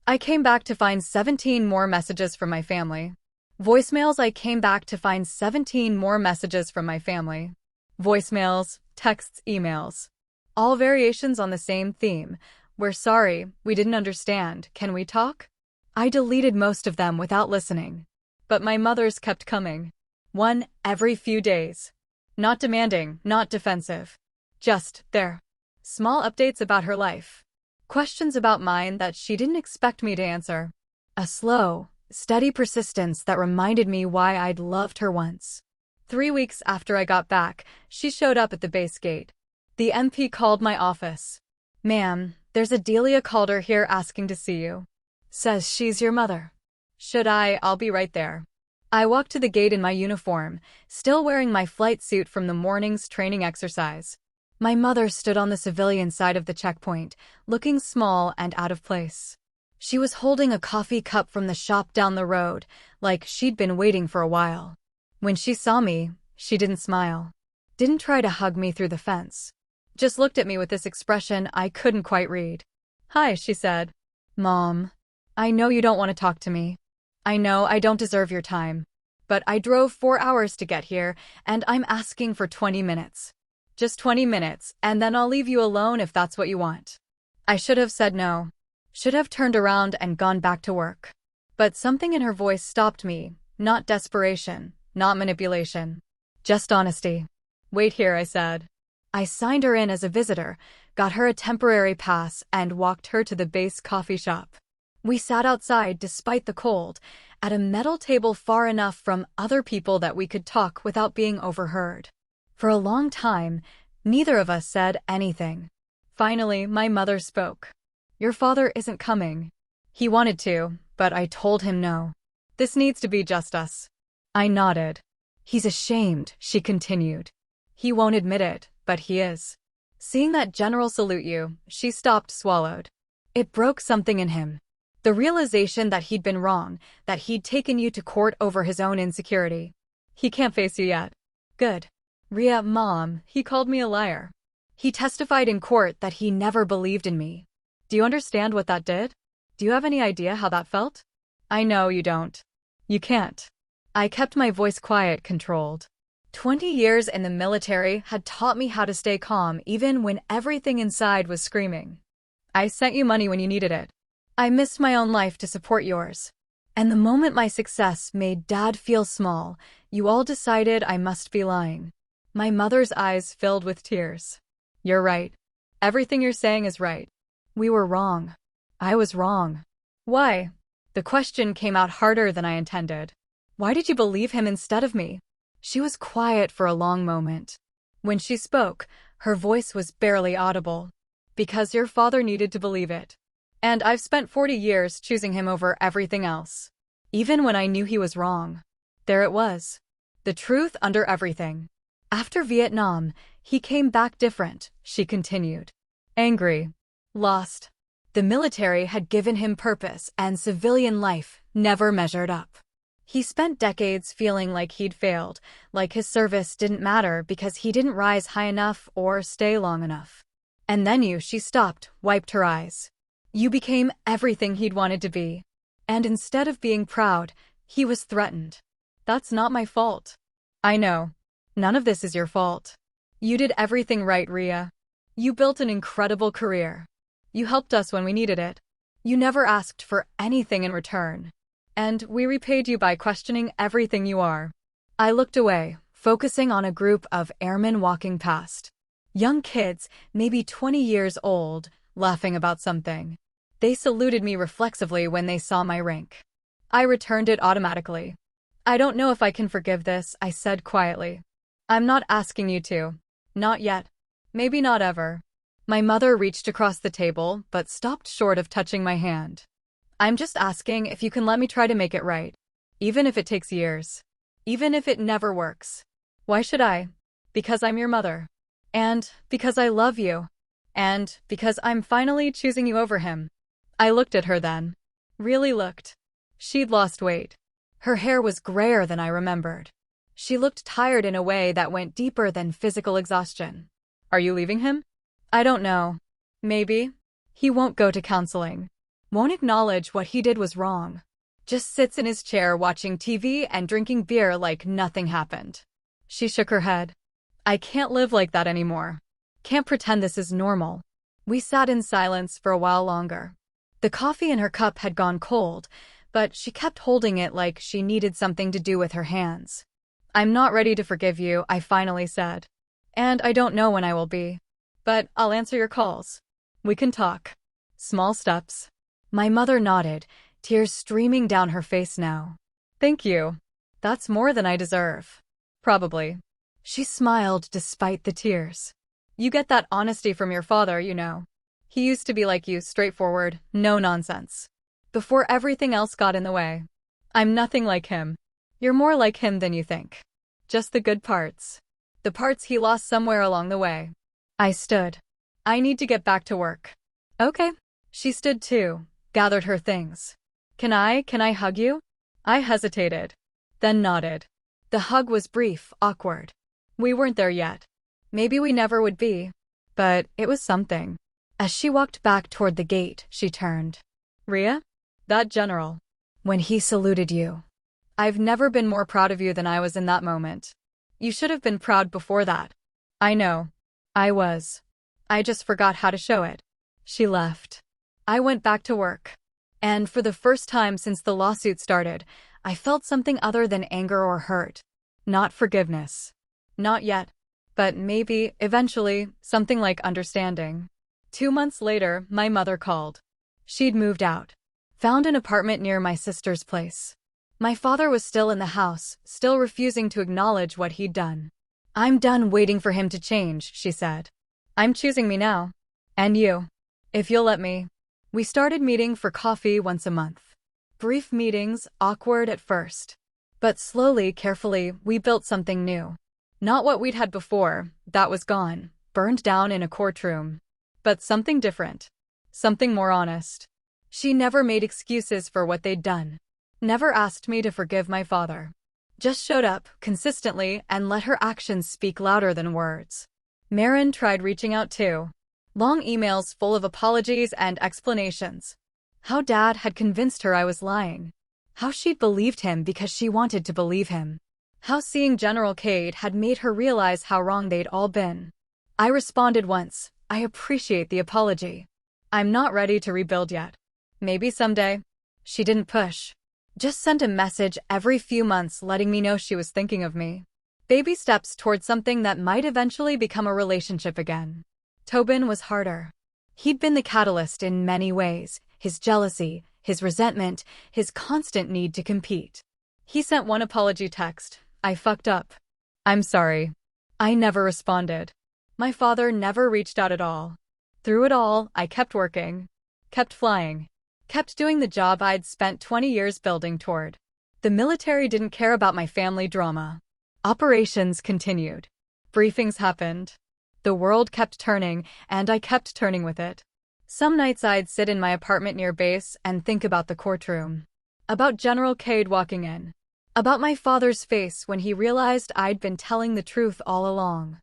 I came back to find 17 more messages from my family. Voicemails. I came back to find 17 more messages from my family. Voicemails, texts, emails. All variations on the same theme. "We're sorry, we didn't understand, can we talk?" I deleted most of them without listening. But my mother's kept coming. One every few days. Not demanding, not defensive. Just there. Small updates about her life. Questions about mine that she didn't expect me to answer. A slow, steady persistence that reminded me why I'd loved her once. 3 weeks after I got back, she showed up at the base gate. The MP called my office. "Ma'am, there's a Delia Calder here asking to see you. Says she's your mother." I'll be right there." I walked to the gate in my uniform, still wearing my flight suit from the morning's training exercise. My mother stood on the civilian side of the checkpoint, looking small and out of place. She was holding a coffee cup from the shop down the road, like she'd been waiting for a while. When she saw me, she didn't smile. Didn't try to hug me through the fence. Just looked at me with this expression I couldn't quite read. "Hi," she said. "Mom, I know you don't want to talk to me. I know I don't deserve your time. But I drove 4 hours to get here, and I'm asking for 20 minutes. Just 20 minutes, and then I'll leave you alone if that's what you want." I should have said no. Should have turned around and gone back to work. But something in her voice stopped me. Not desperation, not manipulation. Just honesty. "Wait here," I said. I signed her in as a visitor, got her a temporary pass, and walked her to the base coffee shop. We sat outside despite the cold, at a metal table far enough from other people that we could talk without being overheard. For a long time, neither of us said anything. Finally, my mother spoke. "Your father isn't coming. He wanted to, but I told him no. This needs to be just us." I nodded. "He's ashamed," she continued. "He won't admit it, but he is." Seeing that general salute you, she stopped, swallowed. It broke something in him. The realization that he'd been wrong, that he'd taken you to court over his own insecurity. "He can't face you yet." "Good. Ria, Mom, he called me a liar. He testified in court that he never believed in me. Do you understand what that did? Do you have any idea how that felt?" "I know you don't. You can't." I kept my voice quiet, controlled. 20 years in the military had taught me how to stay calm even when everything inside was screaming. "I sent you money when you needed it. I missed my own life to support yours. And the moment my success made Dad feel small, you all decided I must be lying." My mother's eyes filled with tears. "You're right. Everything you're saying is right. We were wrong. I was wrong." "Why?" The question came out harder than I intended. Why did you believe him instead of me? She was quiet for a long moment. When she spoke, her voice was barely audible. Because your father needed to believe it. And I've spent 40 years choosing him over everything else. Even when I knew he was wrong. There it was. The truth under everything. After Vietnam, he came back different, she continued. Angry. Lost. The military had given him purpose, and civilian life never measured up. He spent decades feeling like he'd failed, like his service didn't matter because he didn't rise high enough or stay long enough. And then she stopped, wiped her eyes. You became everything he'd wanted to be. And instead of being proud, he was threatened. That's not my fault. I know. None of this is your fault. You did everything right, Rhea. You built an incredible career. You helped us when we needed it. You never asked for anything in return. And we repaid you by questioning everything you are. I looked away, focusing on a group of airmen walking past. Young kids, maybe 20 years old, laughing about something. They saluted me reflexively when they saw my rank. I returned it automatically. I don't know if I can forgive this, I said quietly. I'm not asking you to. Not yet. Maybe not ever. My mother reached across the table, but stopped short of touching my hand. I'm just asking if you can let me try to make it right. Even if it takes years. Even if it never works. Why should I? Because I'm your mother. And because I love you. And because I'm finally choosing you over him. I looked at her then. Really looked. She'd lost weight. Her hair was grayer than I remembered. She looked tired in a way that went deeper than physical exhaustion. Are you leaving him? I don't know. Maybe. He won't go to counseling. Won't acknowledge what he did was wrong. Just sits in his chair watching TV and drinking beer like nothing happened. She shook her head. I can't live like that anymore. Can't pretend this is normal. We sat in silence for a while longer. The coffee in her cup had gone cold, but she kept holding it like she needed something to do with her hands. I'm not ready to forgive you, I finally said. And I don't know when I will be. But I'll answer your calls. We can talk. Small steps. My mother nodded, tears streaming down her face now. Thank you. That's more than I deserve. Probably. She smiled despite the tears. You get that honesty from your father, you know. He used to be like you, straightforward, no nonsense. Before everything else got in the way. I'm nothing like him. You're more like him than you think. Just the good parts. The parts he lost somewhere along the way. I stood. I need to get back to work. Okay. She stood too, gathered her things. Can I hug you? I hesitated. Then nodded. The hug was brief, awkward. We weren't there yet. Maybe we never would be. But it was something. As she walked back toward the gate, she turned. Rhea? That general. When he saluted you. I've never been more proud of you than I was in that moment. You should have been proud before that. I know. I was. I just forgot how to show it. She left. I went back to work. And for the first time since the lawsuit started, I felt something other than anger or hurt. Not forgiveness. Not yet. But maybe, eventually, something like understanding. 2 months later, my mother called. She'd moved out. Found an apartment near my sister's place. My father was still in the house, still refusing to acknowledge what he'd done. I'm done waiting for him to change, she said. I'm choosing me now. And you. If you'll let me. We started meeting for coffee once a month. Brief meetings, awkward at first. But slowly, carefully, we built something new. Not what we'd had before, that was gone, burned down in a courtroom. But something different. Something more honest. She never made excuses for what they'd done. Never asked me to forgive my father. Just showed up, consistently, and let her actions speak louder than words. Maren tried reaching out too. Long emails full of apologies and explanations. How Dad had convinced her I was lying. How she'd believed him because she wanted to believe him. How seeing General Cade had made her realize how wrong they'd all been. I responded once, I appreciate the apology. I'm not ready to rebuild yet. Maybe someday. She didn't push. Just sent a message every few months letting me know she was thinking of me. Baby steps toward something that might eventually become a relationship again. Tobin was harder. He'd been the catalyst in many ways, his jealousy, his resentment, his constant need to compete. He sent one apology text. I fucked up. I'm sorry. I never responded. My father never reached out at all. Through it all, I kept working, kept flying, kept doing the job I'd spent 20 years building toward. The military didn't care about my family drama. Operations continued. Briefings happened. The world kept turning, and I kept turning with it. Some nights I'd sit in my apartment near base and think about the courtroom. About General Cade walking in. About my father's face when he realized I'd been telling the truth all along.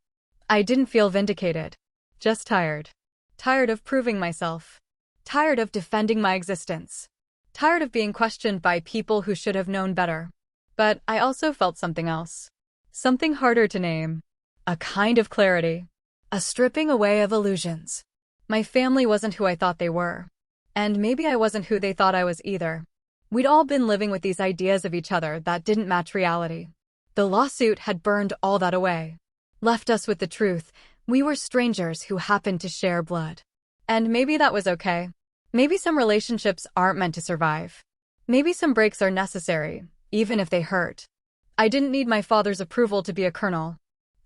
I didn't feel vindicated. Just tired. Tired of proving myself. Tired of defending my existence. Tired of being questioned by people who should have known better. But I also felt something else. Something harder to name. A kind of clarity. A stripping away of illusions. My family wasn't who I thought they were. And maybe I wasn't who they thought I was either. We'd all been living with these ideas of each other that didn't match reality. The lawsuit had burned all that away. Left us with the truth. We were strangers who happened to share blood. And maybe that was okay. Maybe some relationships aren't meant to survive. Maybe some breaks are necessary, even if they hurt. I didn't need my father's approval to be a colonel.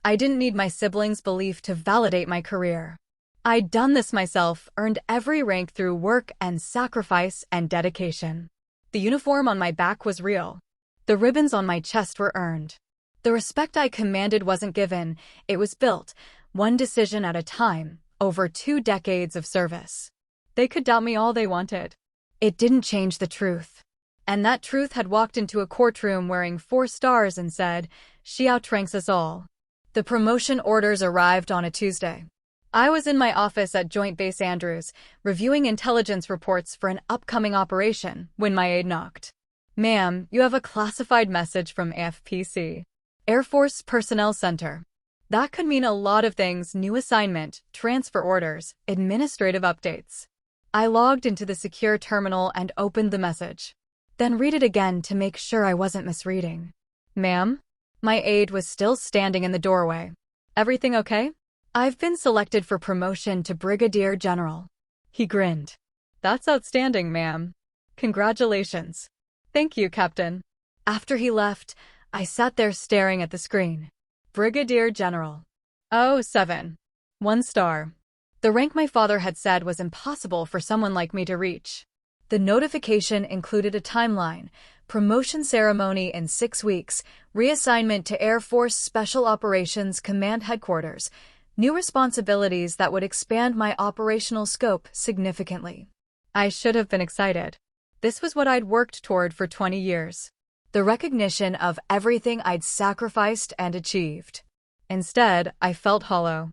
I didn't need my siblings' belief to validate my career. I'd done this myself, earned every rank through work and sacrifice and dedication. The uniform on my back was real. The ribbons on my chest were earned. The respect I commanded wasn't given, it was built, one decision at a time, over 2 decades of service. They could doubt me all they wanted. It didn't change the truth. And that truth had walked into a courtroom wearing 4 stars and said, "She outranks us all." The promotion orders arrived on a Tuesday. I was in my office at Joint Base Andrews, reviewing intelligence reports for an upcoming operation, when my aide knocked. "Ma'am, you have a classified message from AFPC. Air Force Personnel Center." That could mean a lot of things: new assignment, transfer orders, administrative updates. I logged into the secure terminal and opened the message. Then read it again to make sure I wasn't misreading. "Ma'am?" My aide was still standing in the doorway. "Everything okay?" "I've been selected for promotion to Brigadier General." He grinned. "That's outstanding, ma'am. Congratulations." "Thank you, Captain." After he left, I sat there staring at the screen. Brigadier General. Oh, 7. 1 star. The rank my father had said was impossible for someone like me to reach. The notification included a timeline: promotion ceremony in 6 weeks, reassignment to Air Force Special Operations Command Headquarters, new responsibilities that would expand my operational scope significantly. I should have been excited. This was what I'd worked toward for 20 years. The recognition of everything I'd sacrificed and achieved. Instead, I felt hollow.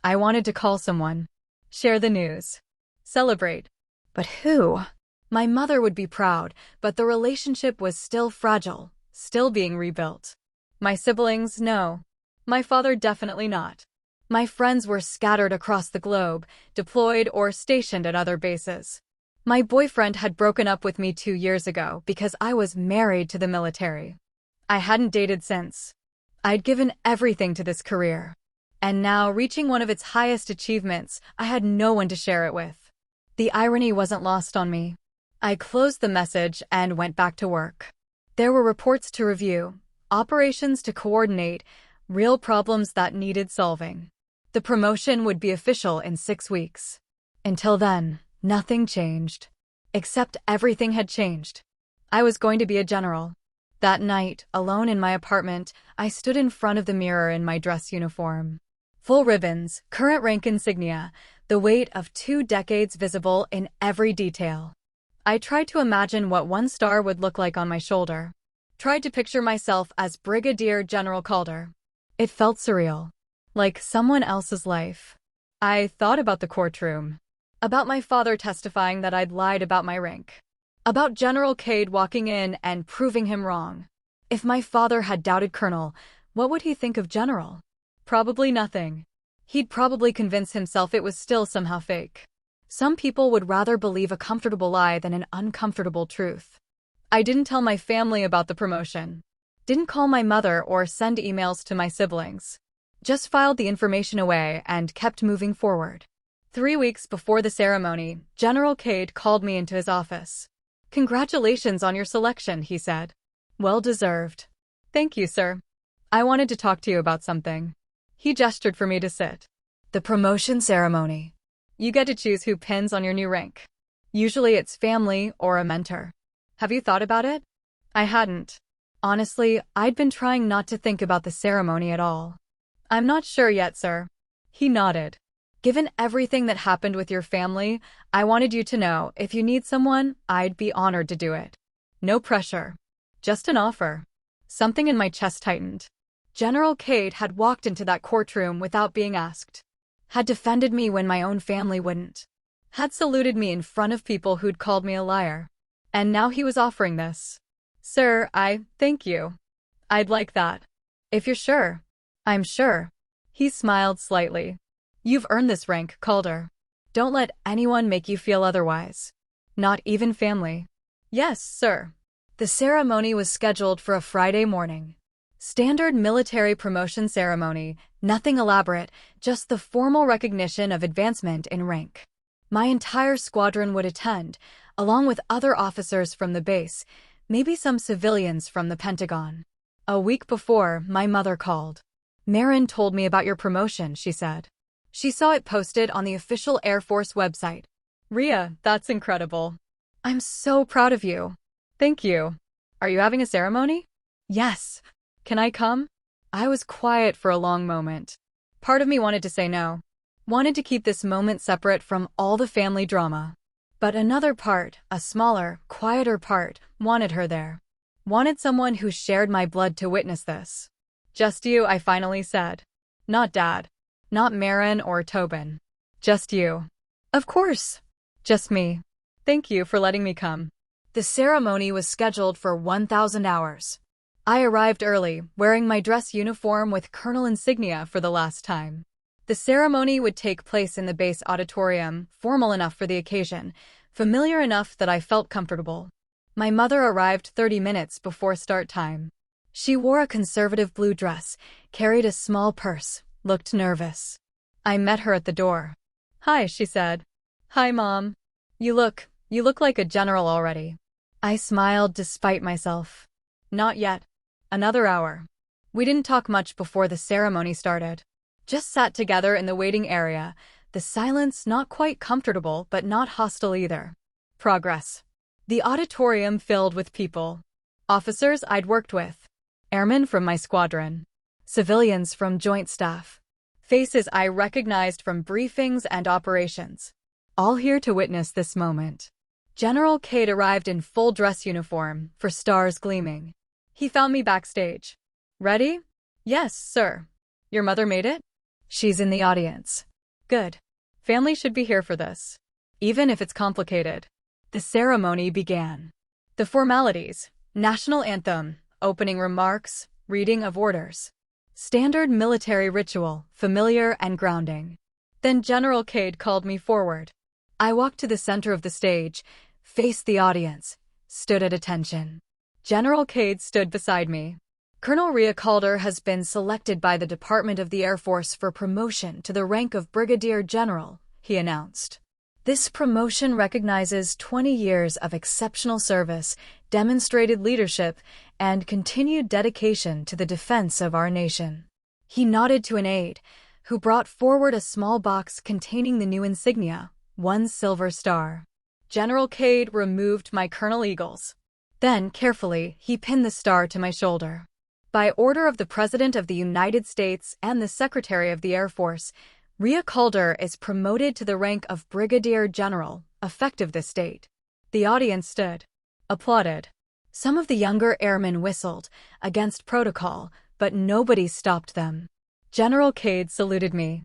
I wanted to call someone. Share the news. Celebrate. But who? My mother would be proud, but the relationship was still fragile, still being rebuilt. My siblings, no. My father, definitely not. My friends were scattered across the globe, deployed or stationed at other bases. My boyfriend had broken up with me 2 years ago because I was married to the military. I hadn't dated since. I'd given everything to this career. And now, reaching one of its highest achievements, I had no one to share it with. The irony wasn't lost on me. I closed the message and went back to work. There were reports to review, operations to coordinate, real problems that needed solving. The promotion would be official in 6 weeks. Until then, nothing changed. Except everything had changed. I was going to be a general. That night, alone in my apartment, I stood in front of the mirror in my dress uniform. Full ribbons, current rank insignia, the weight of 2 decades visible in every detail. I tried to imagine what 1 star would look like on my shoulder. Tried to picture myself as Brigadier General Calder. It felt surreal. Like someone else's life. I thought about the courtroom. About my father testifying that I'd lied about my rank. About General Cade walking in and proving him wrong. If my father had doubted Colonel, what would he think of General? Probably nothing. He'd probably convince himself it was still somehow fake. Some people would rather believe a comfortable lie than an uncomfortable truth. I didn't tell my family about the promotion. Didn't call my mother or send emails to my siblings. Just filed the information away and kept moving forward. 3 weeks before the ceremony, General Cade called me into his office. "Congratulations on your selection," he said. Well deserved. Thank you, sir. I wanted to talk to you about something. He gestured for me to sit. The promotion ceremony. You get to choose who pins on your new rank. Usually it's family or a mentor. Have you thought about it? I hadn't. Honestly, I'd been trying not to think about the ceremony at all. I'm not sure yet, sir. He nodded. Given everything that happened with your family, I wanted you to know if you need someone, I'd be honored to do it. No pressure. Just an offer. Something in my chest tightened. General Cade had walked into that courtroom without being asked. Had defended me when my own family wouldn't. Had saluted me in front of people who'd called me a liar. And now he was offering this. Sir, thank you. I'd like that. If you're sure. I'm sure. He smiled slightly. You've earned this rank, Calder. Don't let anyone make you feel otherwise. Not even family. Yes, sir. The ceremony was scheduled for a Friday morning. Standard military promotion ceremony, nothing elaborate, just the formal recognition of advancement in rank. My entire squadron would attend, along with other officers from the base, maybe some civilians from the Pentagon. A week before, my mother called. Marin told me about your promotion, she said. She saw it posted on the official Air Force website. Rhea, that's incredible. I'm so proud of you. Thank you. Are you having a ceremony? Yes. Can I come? I was quiet for a long moment. Part of me wanted to say no. Wanted to keep this moment separate from all the family drama. But another part, a smaller, quieter part, wanted her there. Wanted someone who shared my blood to witness this. Just you, I finally said. Not Dad. Not Marin or Tobin. Just you. Of course. Just me. Thank you for letting me come. The ceremony was scheduled for 1,000 hours. I arrived early, wearing my dress uniform with Colonel insignia for the last time. The ceremony would take place in the base auditorium, formal enough for the occasion, familiar enough that I felt comfortable. My mother arrived 30 minutes before start time. She wore a conservative blue dress, carried a small purse, looked nervous. I met her at the door. Hi, she said. Hi, Mom. You look like a general already. I smiled despite myself. Not yet. Another hour. We didn't talk much before the ceremony started. Just sat together in the waiting area, the silence not quite comfortable but not hostile either. Progress. The auditorium filled with people. Officers I'd worked with. Airmen from my squadron. Civilians from Joint Staff. Faces I recognized from briefings and operations. All here to witness this moment. General Cade arrived in full dress uniform, for stars gleaming. He found me backstage. Ready? Yes, sir. Your mother made it? She's in the audience. Good. Family should be here for this. Even if it's complicated. The ceremony began. The formalities, national anthem, opening remarks, reading of orders. Standard military ritual, familiar and grounding. Then General Cade called me forward. I walked to the center of the stage, faced the audience, stood at attention. General Cade stood beside me. Colonel Rhea Calder has been selected by the Department of the Air Force for promotion to the rank of Brigadier General, he announced. This promotion recognizes 20 years of exceptional service, demonstrated leadership, and continued dedication to the defense of our nation. He nodded to an aide, who brought forward a small box containing the new insignia, 1 silver star. General Cade removed my Colonel Eagles. Then, carefully, he pinned the star to my shoulder. By order of the President of the United States and the Secretary of the Air Force, Rhea Calder is promoted to the rank of Brigadier General, effective this date. The audience stood. Applauded. Some of the younger airmen whistled, against protocol, but nobody stopped them. General Cade saluted me.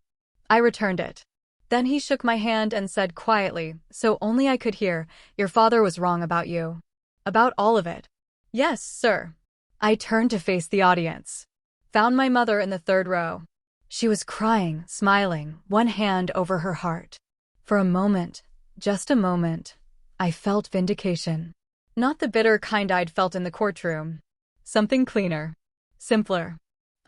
I returned it. Then he shook my hand and said quietly, so only I could hear, "Your father was wrong about you." About all of it. Yes, sir. I turned to face the audience. Found my mother in the third row. She was crying, smiling, one hand over her heart. For a moment, just a moment, I felt vindication. Not the bitter kind I'd felt in the courtroom. Something cleaner. Simpler.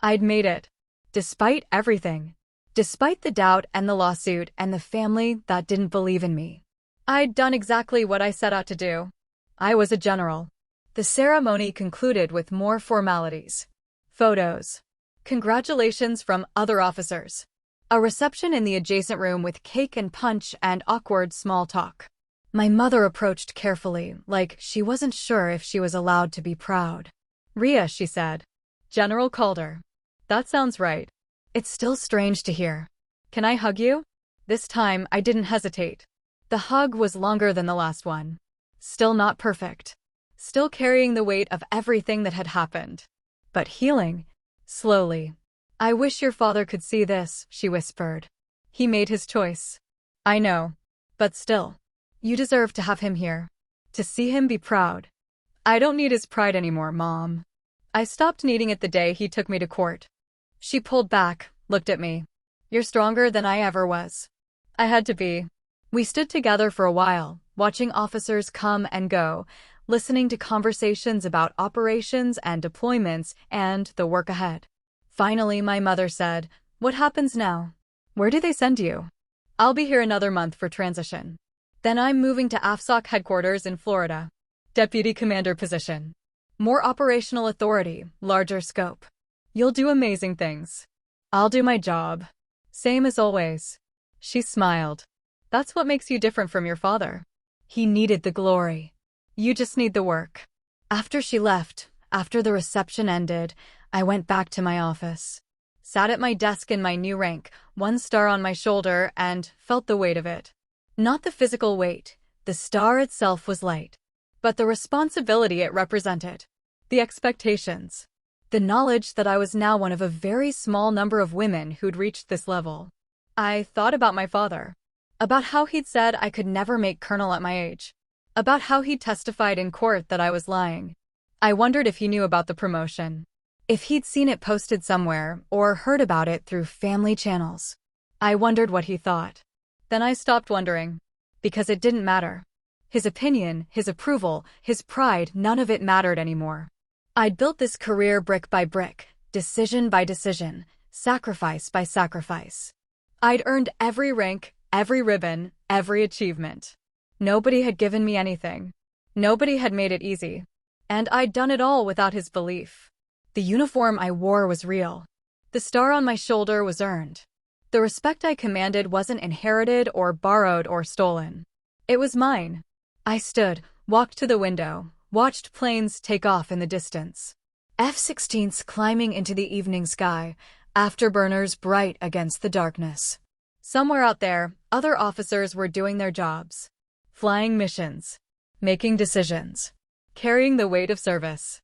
I'd made it. Despite everything. Despite the doubt and the lawsuit and the family that didn't believe in me. I'd done exactly what I set out to do. I was a general. The ceremony concluded with more formalities. Photos. Congratulations from other officers. A reception in the adjacent room with cake and punch and awkward small talk. My mother approached carefully, like she wasn't sure if she was allowed to be proud. "Rhea," she said. "General Calder." "That sounds right." "It's still strange to hear. Can I hug you?" This time, I didn't hesitate. The hug was longer than the last one. Still not perfect. Still carrying the weight of everything that had happened. But healing. Slowly. "I wish your father could see this," she whispered. "He made his choice." "I know. But still. You deserve to have him here. To see him be proud." "I don't need his pride anymore, Mom. I stopped needing it the day he took me to court." She pulled back, looked at me. "You're stronger than I ever was." I had to be. We stood together for a while, watching officers come and go, listening to conversations about operations and deployments and the work ahead. Finally, my mother said, "What happens now? Where do they send you?" "I'll be here another month for transition. Then I'm moving to AFSOC headquarters in Florida. Deputy commander position. More operational authority, larger scope. You'll do amazing things. I'll do my job. Same as always." She smiled. "That's what makes you different from your father. He needed the glory. You just need the work." After she left, after the reception ended, I went back to my office. Sat at my desk in my new rank, one star on my shoulder, and felt the weight of it. Not the physical weight, the star itself was light. But the responsibility it represented. The expectations. The knowledge that I was now one of a very small number of women who'd reached this level. I thought about my father. About how he'd said I could never make colonel at my age. About how he'd testified in court that I was lying. I wondered if he knew about the promotion. If he'd seen it posted somewhere, or heard about it through family channels. I wondered what he thought. Then I stopped wondering. Because it didn't matter. His opinion, his approval, his pride, none of it mattered anymore. I'd built this career brick by brick, decision by decision, sacrifice by sacrifice. I'd earned every rank, every ribbon, every achievement. Nobody had given me anything. Nobody had made it easy. And I'd done it all without his belief. The uniform I wore was real. The star on my shoulder was earned. The respect I commanded wasn't inherited or borrowed or stolen. It was mine. I stood, walked to the window, watched planes take off in the distance. F-16s climbing into the evening sky, afterburners bright against the darkness. Somewhere out there, other officers were doing their jobs. Flying missions. Making decisions. Carrying the weight of service.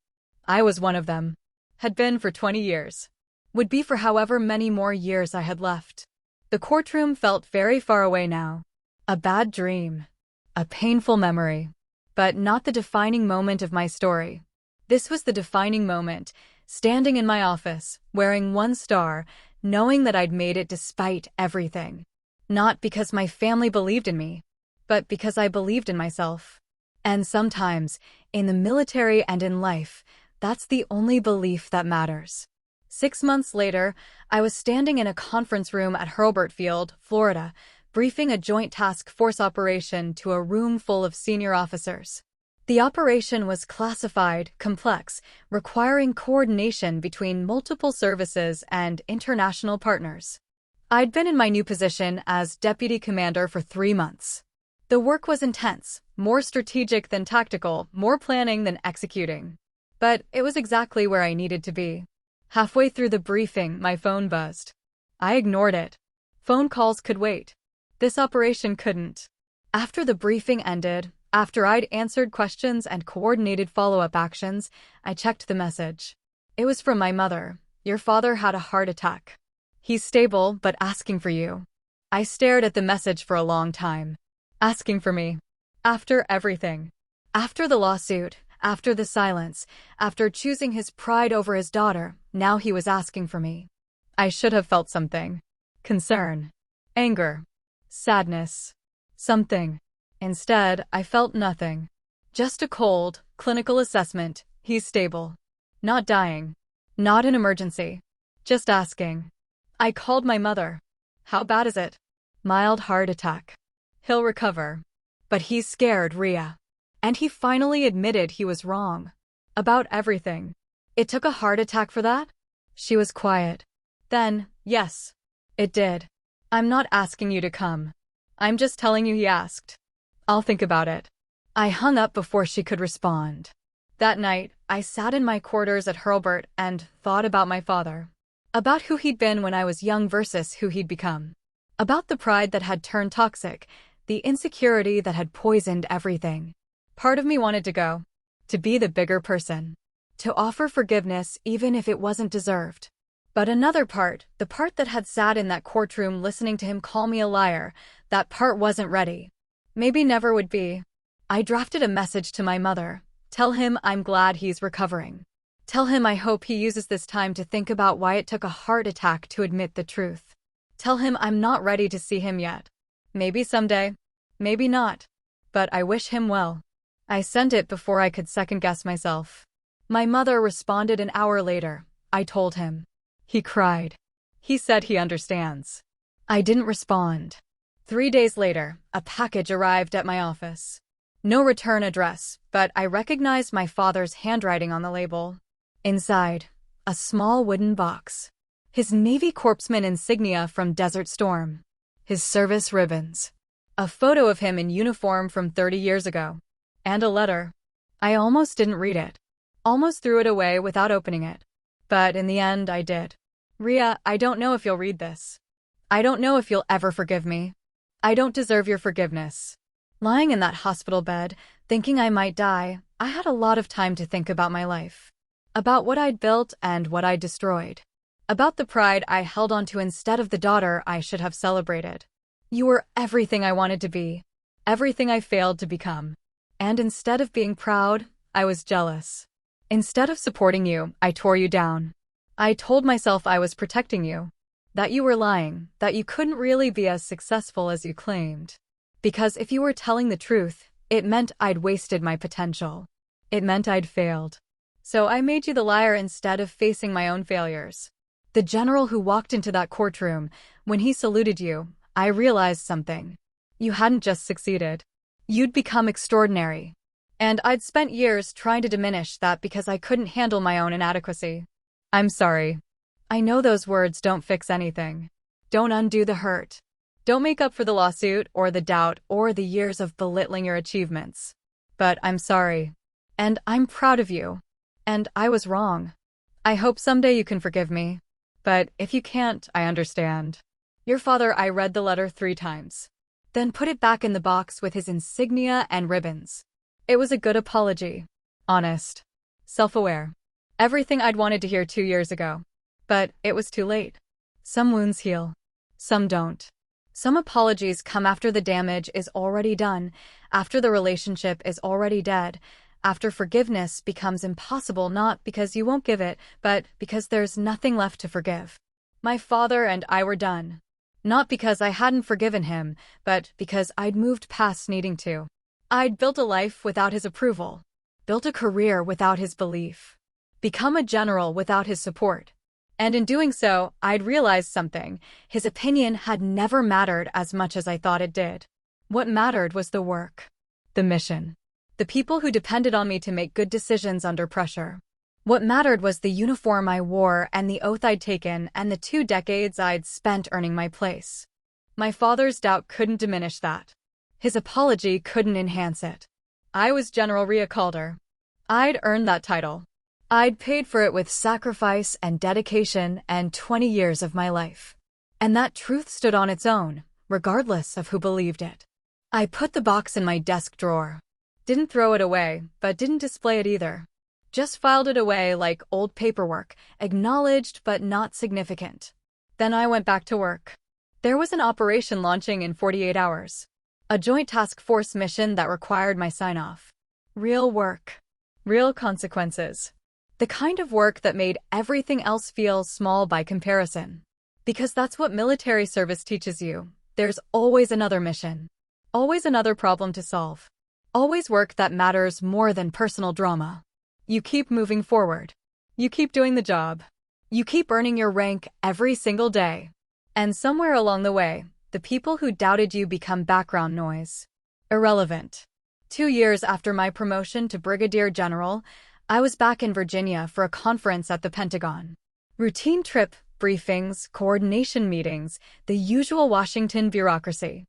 I was one of them. Had been for 20 years. Would be for however many more years I had left. The courtroom felt very far away now. A bad dream. A painful memory. But not the defining moment of my story. This was the defining moment, standing in my office, wearing one star, knowing that I'd made it despite everything. Not because my family believed in me, but because I believed in myself. And sometimes, in the military and in life, that's the only belief that matters. 6 months later, I was standing in a conference room at Hurlburt Field, Florida, briefing a joint task force operation to a room full of senior officers. The operation was classified, complex, requiring coordination between multiple services and international partners. I'd been in my new position as deputy commander for 3 months. The work was intense, more strategic than tactical, more planning than executing. But it was exactly where I needed to be. Halfway through the briefing, my phone buzzed. I ignored it. Phone calls could wait. This operation couldn't. After the briefing ended, after I'd answered questions and coordinated follow-up actions, I checked the message. It was from my mother. "Your father had a heart attack. He's stable, but asking for you." I stared at the message for a long time. Asking for me. After everything. After the lawsuit, after the silence, after choosing his pride over his daughter, now he was asking for me. I should have felt something. Concern. Anger. Sadness. Something. Instead, I felt nothing. Just a cold, clinical assessment. He's stable. Not dying. Not an emergency. Just asking. I called my mother. "How bad is it?" "Mild heart attack. He'll recover." "But he's scared, Rhea." And he finally admitted he was wrong. About everything. It took a heart attack for that? She was quiet. Then, yes. It did. I'm not asking you to come. I'm just telling you he asked. I'll think about it. I hung up before she could respond. That night, I sat in my quarters at Hurlburt and thought about my father. About who he'd been when I was young versus who he'd become. About the pride that had turned toxic, the insecurity that had poisoned everything. Part of me wanted to go. To be the bigger person. To offer forgiveness even if it wasn't deserved. But another part, the part that had sat in that courtroom listening to him call me a liar, that part wasn't ready. Maybe never would be. I drafted a message to my mother. Tell him I'm glad he's recovering. Tell him I hope he uses this time to think about why it took a heart attack to admit the truth. Tell him I'm not ready to see him yet. Maybe someday. Maybe not. But I wish him well. I sent it before I could second-guess myself. My mother responded an hour later. I told him. He cried. He said he understands. I didn't respond. 3 days later, a package arrived at my office. No return address, but I recognized my father's handwriting on the label. Inside, a small wooden box. His Navy Corpsman insignia from Desert Storm. His service ribbons. A photo of him in uniform from 30 years ago. And a letter. I almost didn't read it. Almost threw it away without opening it. But in the end, I did. Ria, I don't know if you'll read this. I don't know if you'll ever forgive me. I don't deserve your forgiveness. Lying in that hospital bed, thinking I might die, I had a lot of time to think about my life. About what I'd built and what I'd destroyed. About the pride I held onto instead of the daughter I should have celebrated. You were everything I wanted to be. Everything I failed to become. And instead of being proud, I was jealous. Instead of supporting you, I tore you down. I told myself I was protecting you. That you were lying, that you couldn't really be as successful as you claimed. Because if you were telling the truth, it meant I'd wasted my potential. It meant I'd failed. So I made you the liar instead of facing my own failures. The general who walked into that courtroom, when he saluted you, I realized something. You hadn't just succeeded. You'd become extraordinary. And I'd spent years trying to diminish that because I couldn't handle my own inadequacy. I'm sorry. I know those words don't fix anything. Don't undo the hurt. Don't make up for the lawsuit or the doubt or the years of belittling your achievements. But I'm sorry. And I'm proud of you. And I was wrong. I hope someday you can forgive me. But if you can't, I understand. Your father, I read the letter 3 times. Then put it back in the box with his insignia and ribbons. It was a good apology. Honest. Self-aware. Everything I'd wanted to hear 2 years ago. But it was too late. Some wounds heal. Some don't. Some apologies come after the damage is already done, after the relationship is already dead, after forgiveness becomes impossible not because you won't give it, but because there's nothing left to forgive. My father and I were done. Not because I hadn't forgiven him, but because I'd moved past needing to. I'd built a life without his approval. Built a career without his belief. Become a general without his support. And in doing so, I'd realized something. His opinion had never mattered as much as I thought it did. What mattered was the work. The mission. The people who depended on me to make good decisions under pressure. What mattered was the uniform I wore and the oath I'd taken and the 2 decades I'd spent earning my place. My father's doubt couldn't diminish that. His apology couldn't enhance it. I was General Ria Calder. I'd earned that title. I'd paid for it with sacrifice and dedication and 20 years of my life. And that truth stood on its own, regardless of who believed it. I put the box in my desk drawer. Didn't throw it away, but didn't display it either. Just filed it away like old paperwork, acknowledged but not significant. Then I went back to work. There was an operation launching in 48 hours. A joint task force mission that required my sign-off. Real work. Real consequences. The kind of work that made everything else feel small by comparison. Because that's what military service teaches you. There's always another mission. Always another problem to solve. Always work that matters more than personal drama. You keep moving forward. You keep doing the job. You keep earning your rank every single day. And somewhere along the way, the people who doubted you become background noise. Irrelevant. 2 years after my promotion to Brigadier General, I was back in Virginia for a conference at the Pentagon. Routine trip, briefings, coordination meetings, the usual Washington bureaucracy.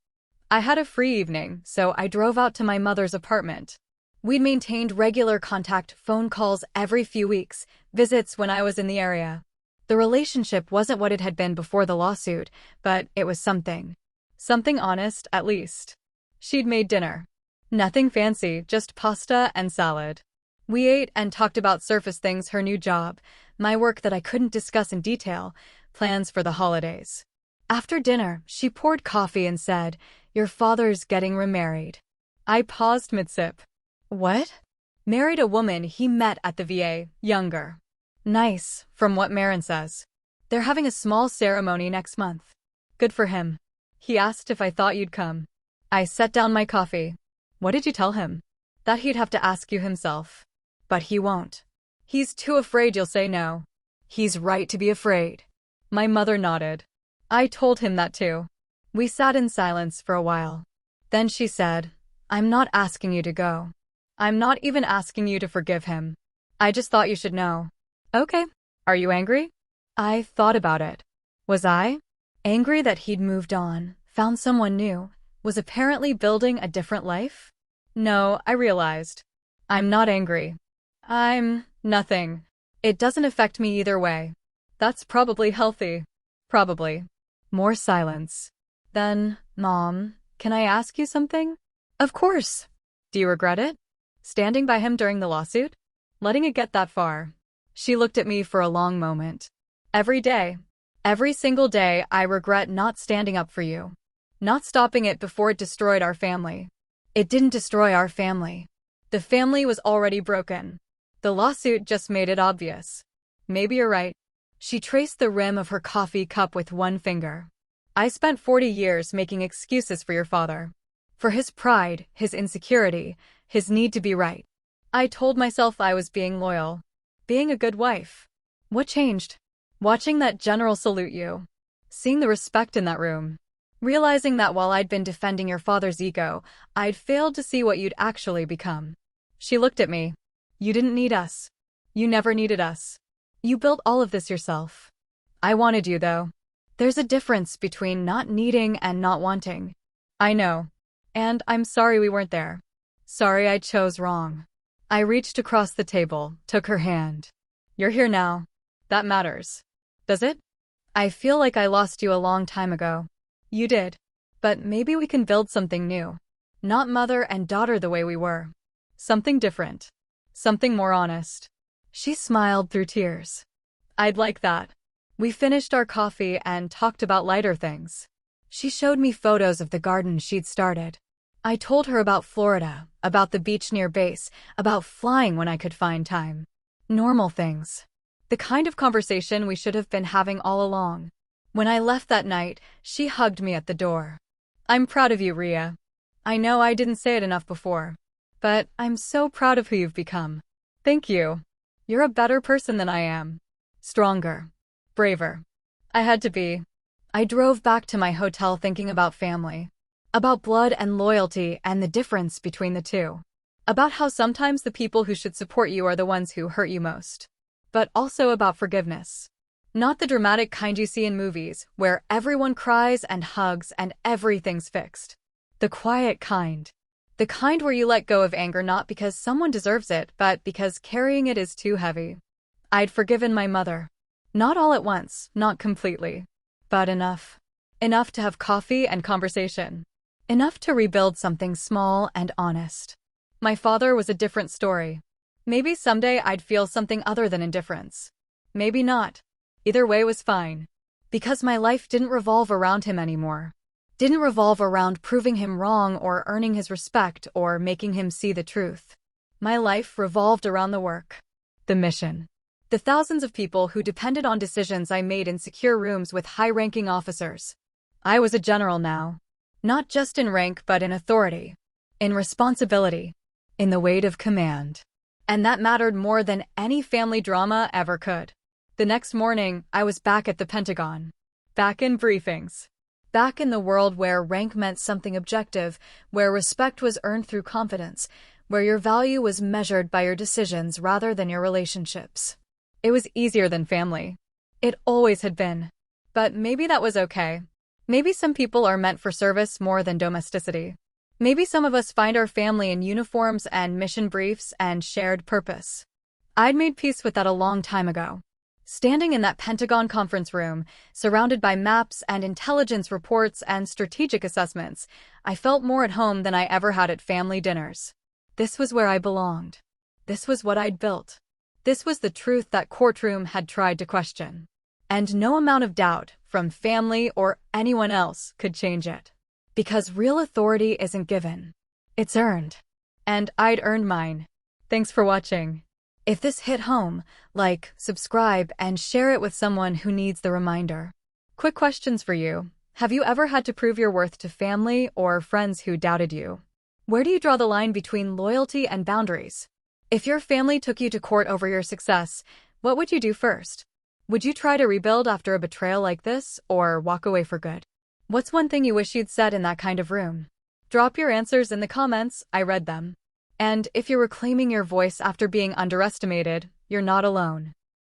I had a free evening, so I drove out to my mother's apartment. We'd maintained regular contact, phone calls every few weeks, visits when I was in the area. The relationship wasn't what it had been before the lawsuit, but it was something. Something honest, at least. She'd made dinner. Nothing fancy, just pasta and salad. We ate and talked about surface things, her new job, my work that I couldn't discuss in detail, plans for the holidays. After dinner, she poured coffee and said, "Your father's getting remarried." I paused mid-sip. What? Married a woman he met at the VA, younger. Nice, from what Marin says. They're having a small ceremony next month. Good for him. He asked if I thought you'd come. I set down my coffee. What did you tell him? That he'd have to ask you himself. But he won't. He's too afraid you'll say no. He's right to be afraid. My mother nodded. I told him that too. We sat in silence for a while. Then she said, "I'm not asking you to go. I'm not even asking you to forgive him. I just thought you should know." Okay. Are you angry? I thought about it. Was I? Angry that he'd moved on, found someone new, was apparently building a different life? No, I realized. I'm not angry. I'm nothing. It doesn't affect me either way. That's probably healthy. Probably. More silence. Then, Mom, can I ask you something? Of course. Do you regret it? Standing by him during the lawsuit? Letting it get that far? She looked at me for a long moment. Every day. Every single day, I regret not standing up for you. Not stopping it before it destroyed our family. It didn't destroy our family. The family was already broken. The lawsuit just made it obvious. Maybe you're right. She traced the rim of her coffee cup with one finger. I spent 40 years making excuses for your father. For his pride, his insecurity, his need to be right. I told myself I was being loyal. Being a good wife. What changed? Watching that general salute you. Seeing the respect in that room. Realizing that while I'd been defending your father's ego, I'd failed to see what you'd actually become. She looked at me. You didn't need us. You never needed us. You built all of this yourself. I wanted you, though. There's a difference between not needing and not wanting. I know. And I'm sorry we weren't there. Sorry I chose wrong. I reached across the table, took her hand. You're here now. That matters. Does it? I feel like I lost you a long time ago. You did. But maybe we can build something new. Not mother and daughter the way we were. Something different. Something more honest. She smiled through tears. I'd like that. We finished our coffee and talked about lighter things. She showed me photos of the garden she'd started. I told her about Florida, about the beach near base, about flying when I could find time. Normal things. The kind of conversation we should have been having all along. When I left that night, she hugged me at the door. I'm proud of you, Ria. I know I didn't say it enough before. But I'm so proud of who you've become. Thank you. You're a better person than I am. Stronger. Braver. I had to be. I drove back to my hotel thinking about family. About blood and loyalty and the difference between the two. About how sometimes the people who should support you are the ones who hurt you most. But also about forgiveness. Not the dramatic kind you see in movies, where everyone cries and hugs and everything's fixed. The quiet kind. The kind where you let go of anger not because someone deserves it, but because carrying it is too heavy. I'd forgiven my mother. Not all at once, not completely. But enough. Enough to have coffee and conversation. Enough to rebuild something small and honest. My father was a different story. Maybe someday I'd feel something other than indifference. Maybe not. Either way was fine. Because my life didn't revolve around him anymore. Didn't revolve around proving him wrong or earning his respect or making him see the truth. My life revolved around the work. The mission. The thousands of people who depended on decisions I made in secure rooms with high-ranking officers. I was a general now. Not just in rank but in authority. In responsibility. In the weight of command. And that mattered more than any family drama ever could. The next morning, I was back at the Pentagon. Back in briefings. Back in the world where rank meant something objective, where respect was earned through confidence, where your value was measured by your decisions rather than your relationships. It was easier than family. It always had been. But maybe that was okay. Maybe some people are meant for service more than domesticity. Maybe some of us find our family in uniforms and mission briefs and shared purpose. I'd made peace with that a long time ago. Standing in that Pentagon conference room, surrounded by maps and intelligence reports and strategic assessments, I felt more at home than I ever had at family dinners. This was where I belonged. This was what I'd built. This was the truth that courtroom had tried to question. And no amount of doubt, from family or anyone else, could change it. Because real authority isn't given. It's earned. And I'd earned mine. Thanks for watching. If this hit home, like, subscribe, and share it with someone who needs the reminder. Quick questions for you. Have you ever had to prove your worth to family or friends who doubted you? Where do you draw the line between loyalty and boundaries? If your family took you to court over your success, what would you do first? Would you try to rebuild after a betrayal like this, or walk away for good? What's one thing you wish you'd said in that kind of room? Drop your answers in the comments, I read them. And if you're reclaiming your voice after being underestimated, you're not alone.